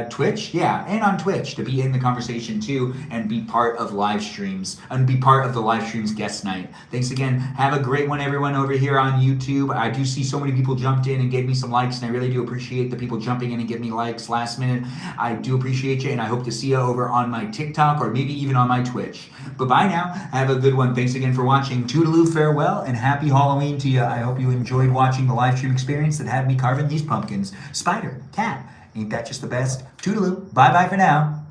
Twitch. Yeah, and on Twitch to be in the conversation too and be part of live streams and be part of the live streams guest night. Thanks again. Have a great one, everyone, over here on YouTube. I do see so many people jumped in and gave me some likes, and I really do appreciate the people jumping in and giving me likes last minute. I do appreciate you, and I hope to see you over on my TikTok or maybe even on my Twitch. Bye-bye now. Have a good one. Thanks again for watching. Toodaloo, farewell, and happy Halloween to you. I hope you enjoyed watching the live stream experience that had me carving these pumpkins. Spider, cat, ain't that just the best? Toodaloo. Bye-bye for now.